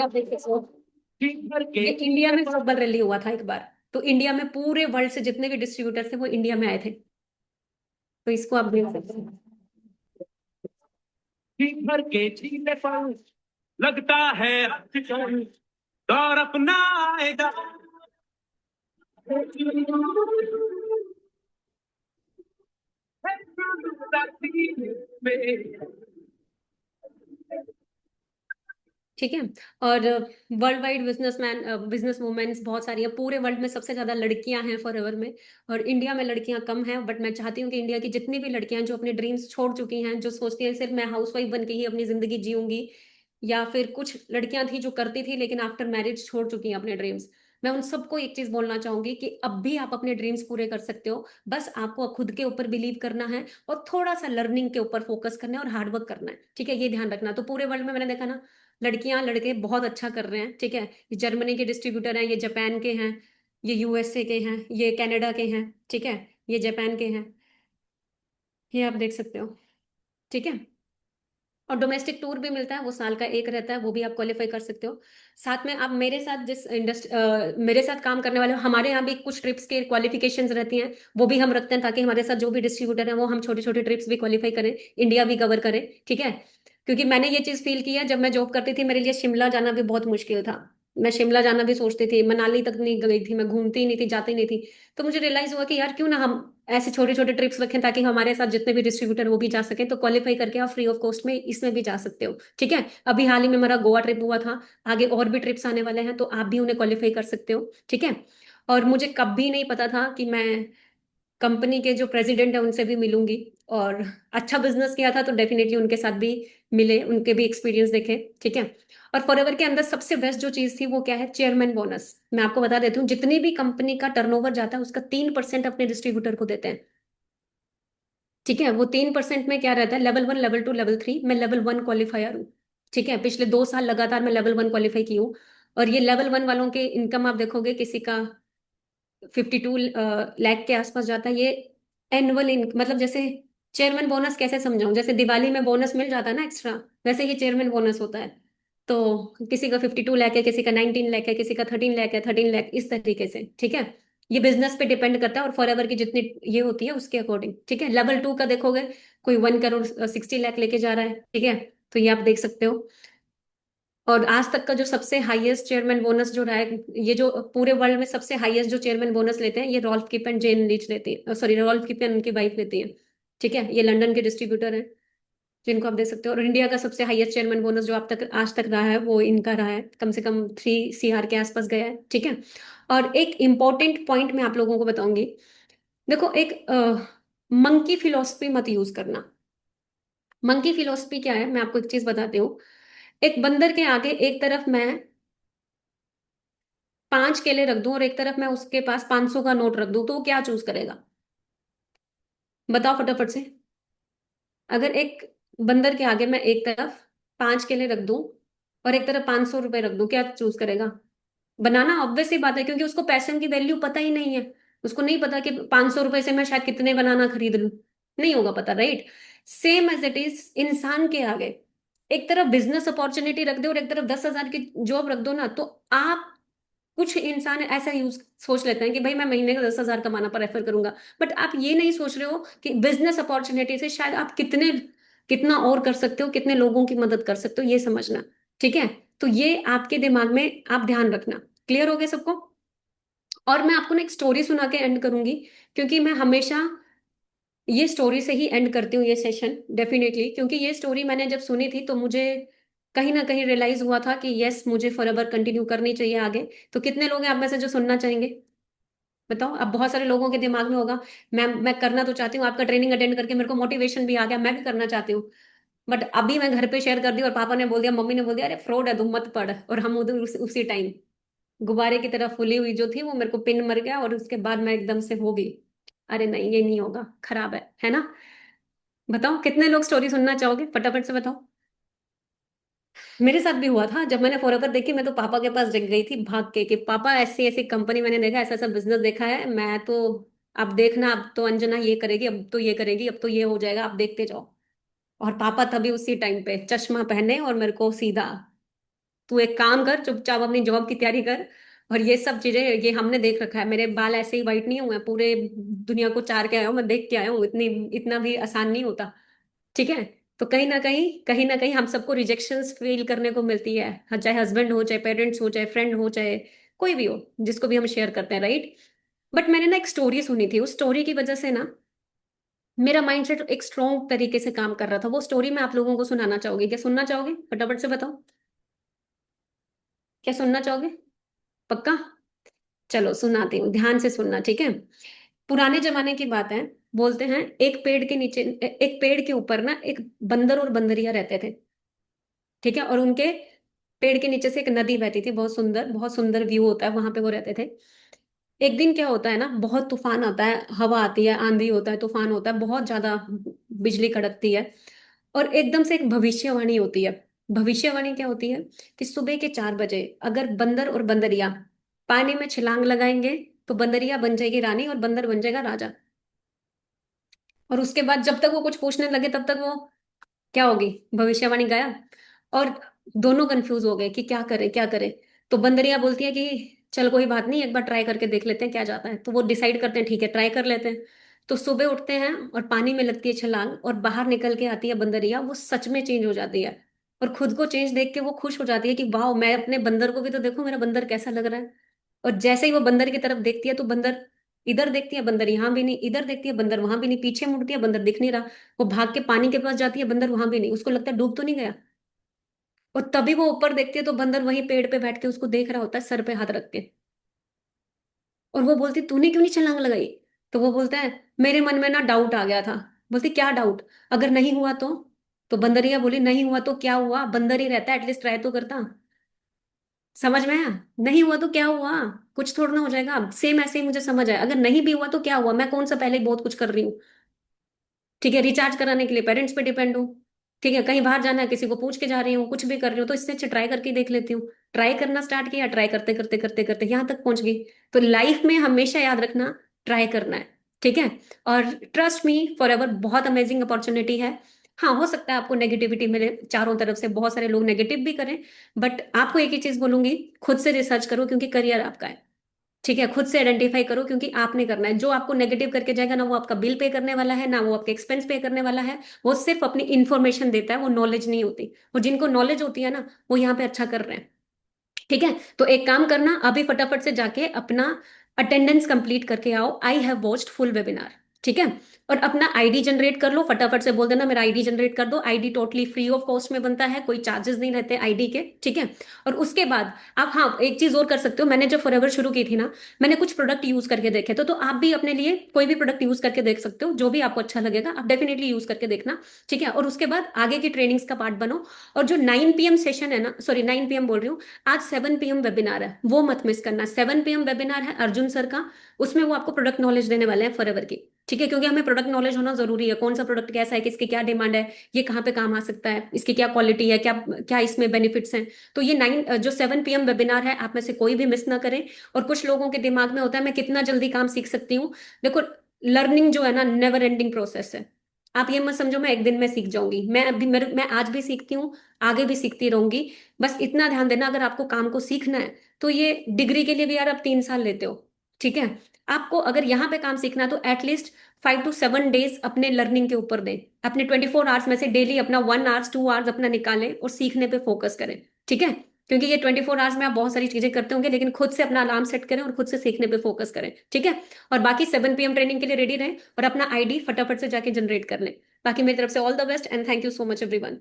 आप देख सकते हो। ये इंडिया में ग्लोबल रैली हुआ था एक बार, तो इंडिया में पूरे वर्ल्ड से जितने भी डिस्ट्रीब्यूटर थे वो इंडिया में आए थे। तो इसको आप देख सकते हैं। भर के चीले पर लगता है आजकल दौर अपना आएगा। ठीक है। और world wide businessman business womens बहुत सारी हैं, पूरे वर्ल्ड में सबसे ज्यादा लड़कियां हैं फॉरएवर में। और इंडिया में लड़कियां कम हैं, बट मैं चाहती हूँ कि इंडिया की जितनी भी लड़कियां हैं जो अपने ड्रीम्स छोड़ चुकी हैं, जो सोचती हैं सिर्फ मैं हाउसवाइफ बन के ही अपनी जिंदगी जीऊंगी, या फिर कुछ लड़कियां थी जो करती थी लेकिन आफ्टर मैरिज छोड़ चुकी हैं अपने ड्रीम्स, मैं उन सबको एक चीज बोलना चाहूंगी कि अब भी आप अपने ड्रीम्स पूरे कर सकते हो। बस आपको खुद के ऊपर बिलीव करना है और थोड़ा सा लर्निंग के ऊपर फोकस करना है और हार्डवर्क करना है, ठीक है। ये ध्यान रखना। तो पूरे वर्ल्ड में मैंने देखा ना, लड़कियां लड़के बहुत अच्छा कर रहे हैं, ठीक है। ये जर्मनी के डिस्ट्रीब्यूटर हैं, ये जापान के हैं, ये यूएसए के हैं, ये कनाडा के हैं, ठीक है। ये जापान के हैं, ये आप देख सकते हो, ठीक है। और डोमेस्टिक टूर भी मिलता है, वो साल का एक रहता है, वो भी आप क्वालिफाई कर सकते हो। साथ में आप मेरे साथ जिस मेरे साथ काम करने वाले हो, हमारे यहाँ भी कुछ ट्रिप्स के क्वालिफिकेशंस रहती हैं, वो भी हम रखते हैं ताकि हमारे साथ जो भी डिस्ट्रीब्यूटर है वो हम छोटे छोटे ट्रिप्स भी क्वालिफाई करें, इंडिया भी कवर करें, ठीक है। क्योंकि मैंने ये चीज फील किया, जब मैं जॉब करती थी मेरे लिए शिमला जाना भी बहुत मुश्किल था। मैं शिमला जाना भी सोचती थी, मनाली तक नहीं गई थी, मैं घूमती ही नहीं थी, जाती नहीं थी। तो मुझे रियलाइज हुआ कि यार क्यों ना हम ऐसे छोटे छोटे ट्रिप्स रखें ताकि हमारे साथ जितने भी डिस्ट्रीब्यूटर वो भी जा सके, तो क्वालिफाई करके आप फ्री ऑफ कॉस्ट में इसमें भी जा सकते हो, ठीक है। अभी हाल ही में मेरा गोवा ट्रिप हुआ था, आगे और भी ट्रिप्स आने वाले हैं, तो आप भी उन्हें क्वालिफाई कर सकते हो, ठीक है। और मुझे कभी नहीं पता था कि मैं कंपनी के जो प्रेसिडेंट है उनसे भी मिलूंगी, और अच्छा बिजनेस किया था तो डेफिनेटली उनके साथ भी मिले, उनके भी एक्सपीरियंस देखे, ठीक है। और फॉरएवर के अंदर सबसे बेस्ट जो चीज थी वो क्या है, चेयरमैन बोनस। मैं आपको बता देती हूँ, जितनी भी कंपनी का टर्नओवर जाता है उसका 3% अपने डिस्ट्रीब्यूटर को देते हैं, ठीक है। वो 3% में क्या रहता है, लेवल 1 लेवल 2 लेवल 3, मैं लेवल 1 क्वालिफायर हूँ, ठीक है। पिछले 2 साल लगातार मैं लेवल 1 क्वालिफाई की हूँ। और ये लेवल 1 वालों के इनकम आप देखोगे किसी का 52 लाख के आसपास जाता है ये एनुअल मतलब जैसे चेयरमैन बोनस कैसे समझाऊं, जैसे दिवाली में बोनस मिल जाता है ना एक्स्ट्रा, वैसे ये चेयरमैन बोनस होता है। तो किसी का 52 लाख है, किसी का 19 लाख है, किसी का 13 लाख है, 13 लाख, इस तरीके से, ठीक है। ये बिजनेस पे डिपेंड करता है और फॉर एवर की जितनी ये होती है उसके अकॉर्डिंग, ठीक है। लेवल 2 का देखोगे, कोई 1 करोड़ 60 लाख लेके जा रहा है, ठीक है। तो ये आप देख सकते हो। और आज तक का जो सबसे हाईएस्ट चेयरमैन बोनस जो रहा है, ये जो पूरे वर्ल्ड में सबसे हाईएस्ट जो चेयरमैन बोनस लेते हैं, ये Rolf Kipp and Jane Leach लेती है, सॉरी रॉल्फ किप एंड उनकी वाइफ लेती है, ठीक है। ये लंदन के डिस्ट्रीब्यूटर हैं, जिनको आप देख सकते हो। और इंडिया का सबसे हाईएस्ट चेयरमैन बोनस जो आप तक आज तक रहा है वो इनका रहा है, कम से कम 3 CR के आसपास गया है, ठीक है। और एक इंपॉर्टेंट पॉइंट मैं आप लोगों को बताऊंगी। देखो, एक मंकी फिलोसफी मत यूज करना। मंकी फिलोसफी क्या है, मैं आपको एक चीज बताती हूँ। एक बंदर के आगे एक तरफ मैं 5 केले रख दूं और एक तरफ मैं उसके पास 500 का नोट रख दूं, तो वो क्या चूज करेगा? बताओ फटाफट से। अगर एक बंदर के आगे मैं एक तरफ 5 केले रख दूं और एक तरफ 500 रुपए रख दूं, क्या चूज करेगा? बनाना ऑब्वियस ही बात है, क्योंकि उसको पैसे की वैल्यू पता ही नहीं है। उसको नहीं पता कि 500 रुपए से मैं शायद कितने बनाना खरीद लूं। नहीं होगा पता, right. Same as it is इंसान के आगे एक तरफ बिजनेस अपॉर्चुनिटी रख दो और एक तरफ 10,000 की जॉब रख दो ना, तो आप, कुछ इंसान ऐसा यूज सोच लेते हैं कि भाई मैं महीने का 10,000 कमाना प्रेफर करूंगा। बट आप ये नहीं सोच रहे हो कि बिजनेस अपॉर्चुनिटी से शायद आप कितना और कर सकते हो, कितने लोगों की मदद कर सकते हो, ये समझना, ठीक है। तो ये आपके दिमाग में आप ध्यान रखना। क्लियर हो गया सबको? और मैं आपको ना एक स्टोरी सुना के एंड करूंगी, क्योंकि मैं हमेशा ये स्टोरी से ही एंड करती हूँ ये सेशन, डेफिनेटली। क्योंकि ये स्टोरी मैंने जब सुनी थी तो मुझे कहीं ना कहीं रियलाइज हुआ था कि यस, मुझे फॉर एवर कंटिन्यू करनी चाहिए आगे। तो कितने लोग हैं आप में से जो सुनना चाहेंगे? बताओ। अब बहुत सारे लोगों के दिमाग में होगा, मैं करना तो चाहती हूँ, आपका ट्रेनिंग अटेंड करके मेरे को मोटिवेशन भी आ गया, मैं भी करना चाहती हूँ। बट अभी मैं घर पे शेयर कर दी और पापा ने बोल दिया, मम्मी ने बोल दिया, अरे फ्रॉड है, तुम मत पढ़। और हम उधर उसी टाइम गुब्बारे की तरह फूली हुई जो थी, वो मेरे को पिन मर गया और उसके बाद मैं एकदम से हो गई। अरे नहीं, ये नहीं होगा, खराब है ना। बताओ कितने लोग स्टोरी सुनना चाहोगे, फटाफट से बताओ। मेरे साथ भी हुआ था, जब मैंने फॉरएवर देखी मैं तो पापा के पास जग गई थी भाग के, कि पापा ऐसी ऐसी कंपनी मैंने देखा, ऐसा ऐसा बिजनेस देखा है, मैं तो, अब देखना, अब तो अंजना ये करेगी, अब तो ये करेगी, अब तो ये हो जाएगा, आप देखते जाओ। और पापा तभी उसी टाइम पे चश्मा पहने और मेरे को सीधा, तू एक काम कर, चुपचाप अपनी जॉब की तैयारी कर। और ये सब चीजें ये हमने देख रखा है, मेरे बाल ऐसे ही वाइट नहीं हुए, पूरे दुनिया को चार के आया हूँ, मैं देख के आया हूँ, इतनी इतना भी आसान नहीं होता, ठीक है। तो कहीं ना कहीं हम सबको रिजेक्शंस फील करने को मिलती है, चाहे हस्बैंड हो, चाहे पेरेंट्स हो, चाहे फ्रेंड हो, चाहे कोई भी हो जिसको भी हम शेयर करते हैं, राइट। बट मैंने ना एक स्टोरी सुनी थी, उस स्टोरी की वजह से ना मेरा माइंडसेट एक स्ट्रॉन्ग तरीके से काम कर रहा था। वो स्टोरी मैं आप लोगों को सुनाना चाहोगी? क्या सुनना चाहोगे? फटाफट से बताओ, क्या सुनना चाहोगे? पक्का? चलो सुनाती हूँ, ध्यान से सुनना, ठीक है। पुराने जमाने की बात है। बोलते हैं एक पेड़ के नीचे, एक पेड़ के ऊपर ना एक बंदर और बंदरिया रहते थे, ठीक है। और उनके पेड़ के नीचे से एक नदी बहती थी, बहुत सुंदर व्यू होता है वहां पे वो रहते थे। एक दिन क्या होता है ना, बहुत तूफान आता है, हवा आती है, आंधी होता है, तूफान होता है, बहुत ज्यादा बिजली कड़कती है। और एकदम से एक भविष्यवाणी होती है। भविष्यवाणी क्या होती है? कि सुबह के 4 बजे अगर बंदर और बंदरिया पानी में छलांग लगाएंगे, तो बंदरिया बन जाएगी रानी और बंदर बन जाएगा राजा। और उसके बाद जब तक वो कुछ पूछने लगे तब तक वो क्या होगी? भविष्यवाणी गायब। और दोनों कंफ्यूज हो गए कि क्या करें क्या करें। तो बंदरिया बोलती है कि चल कोई बात नहीं, एक बार ट्राई करके देख लेते हैं क्या जाता है। तो वो डिसाइड करते हैं, ठीक है ट्राई कर लेते हैं। तो सुबह उठते हैं और पानी में लगती है छलांग और बाहर निकल के आती है बंदरिया, वो सच में चेंज हो जाती है। और खुद को चेंज देख के वो खुश हो जाती है कि वाह, मैं अपने बंदर को भी तो देखो, मेरा बंदर कैसा लग रहा है। और जैसे ही वो बंदर की तरफ देखती है तो बंदर, इधर देखती है बंदर यहाँ भी नहीं, इधर देखती है बंदर वहां भी नहीं, पीछे मुड़ती है बंदर दिख नहीं रहा। वो भाग के पानी के पास जाती है, बंदर वहां भी नहीं, उसको लगता है डूब तो नहीं गया। और तभी वो ऊपर देखती है तो बंदर वहीं पेड़ पे बैठ के उसको देख रहा होता है, सर पे हाथ रख के। और वो बोलती, तूने क्यों नहीं छलांग लगाई? तो वो बोलता है, मेरे मन में ना डाउट आ गया था। बोलती, क्या डाउट? अगर नहीं हुआ तो बंदरिया बोली, नहीं हुआ तो क्या हुआ, बंदर ही रहता, एटलीस्ट ट्राई तो करता। समझ में आया? नहीं हुआ तो क्या हुआ, कुछ थोड़ा ना हो जाएगा। सेम ऐसे ही मुझे समझ आया, अगर नहीं भी हुआ तो क्या हुआ, मैं कौन सा पहले ही बहुत कुछ कर रही हूँ, ठीक है। रिचार्ज कराने के लिए पेरेंट्स पे डिपेंड हूँ, ठीक है, कहीं बाहर जाना है, किसी को पूछ के जा रही हूँ, कुछ भी कर रही हूँ, तो इससे अच्छा ट्राई करके देख लेती हूँ। ट्राई करना स्टार्ट किया, ट्राई करते करते करते करते यहाँ तक पहुंच गई। तो लाइफ में हमेशा याद रखना, ट्राई करना है। ठीक है। और ट्रस्ट मी फॉर एवर, बहुत अमेजिंग अपॉर्चुनिटी है। हाँ, हो सकता है आपको नेगेटिविटी मिले, चारों तरफ से बहुत सारे लोग नेगेटिव भी करें, बट आपको एक ही चीज बोलूंगी, खुद से रिसर्च करो, क्योंकि करियर आपका है। ठीक है, खुद से आइडेंटिफाई करो, क्योंकि आपने करना है। जो आपको नेगेटिव करके जाएगा ना, वो आपका बिल पे करने वाला है, ना वो आपके एक्सपेंस पे करने वाला है। वो सिर्फ अपनी इंफॉर्मेशन देता है, वो नॉलेज नहीं होती। और जिनको नॉलेज होती है ना, वो यहाँ पे अच्छा कर रहे हैं। ठीक है। तो एक काम करना, अभी फटाफट से जाके अपना अटेंडेंस कंप्लीट करके आओ, I have watched full webinar. ठीक है। और अपना आईडी जनरेट कर लो, फटाफट से बोल देना मेरा आईडी जनरेट कर दो। ID totally free of cost में बनता है, कोई चार्जेस नहीं रहते आईडी के। ठीक है। और उसके बाद आप, हाँ, एक चीज और कर सकते हो। मैंने जब फॉरएवर शुरू की थी ना, मैंने कुछ प्रोडक्ट यूज करके देखे, तो आप भी अपने लिए कोई भी प्रोडक्ट यूज करके देख सकते हो, जो भी आपको अच्छा लगेगा आप डेफिनेटली यूज करके देखना। ठीक है। और उसके बाद आगे की ट्रेनिंग्स का पार्ट बनो। और जो 9 PM सेशन है ना, सॉरी 9 PM बोल रही हूँ, आज 7 PM वेबिनार है, वो मत मिस करना। 7 PM वेबिनार है अर्जुन सर का। उसमें वो आपको प्रोडक्ट नॉलेज देने वाले हैं फॉरएवर की। ठीक है, क्योंकि हमें प्रोडक्ट नॉलेज होना जरूरी है, कौन सा प्रोडक्ट कैसा है, किसकी क्या डिमांड है, ये कहाँ पे काम आ सकता है, इसकी क्या क्वालिटी है, क्या क्या इसमें बेनिफिट्स हैं। तो ये 7 PM वेबिनार है, आप में से कोई भी मिस ना करें। और कुछ लोगों के दिमाग में होता है मैं कितना जल्दी काम सीख सकती हूँ। देखो, लर्निंग जो है ना, नेवर एंडिंग प्रोसेस है। आप ये मत समझो मैं एक दिन में सीख जाऊंगी। मैं आज भी सीखती हूँ, आगे भी सीखती रहूंगी। बस इतना ध्यान देना, अगर आपको काम को सीखना है, तो ये डिग्री के लिए भी यार आप 3 साल लेते हो। ठीक है। आपको अगर यहाँ पे काम सीखना है, तो एटलीस्ट 5 to 7 डेज अपने लर्निंग के ऊपर दें। अपने 24 आवर्स में से डेली अपना 1 आवर्स 2 आवर्स अपना निकालें और सीखने पे फोकस करें। ठीक है। क्योंकि ये 24 आवर्स में आप बहुत सारी चीजें करते होंगे, लेकिन खुद से अपना अलार्म सेट करें और खुद से सीखने पे फोकस करें। ठीक है। और बाकी 7 PM ट्रेनिंग के लिए रेडी रहें, और अपना आईडी फटाफट से जाके जनरेट कर लें। बाकी मेरी तरफ से all the best and thank you so much everyone.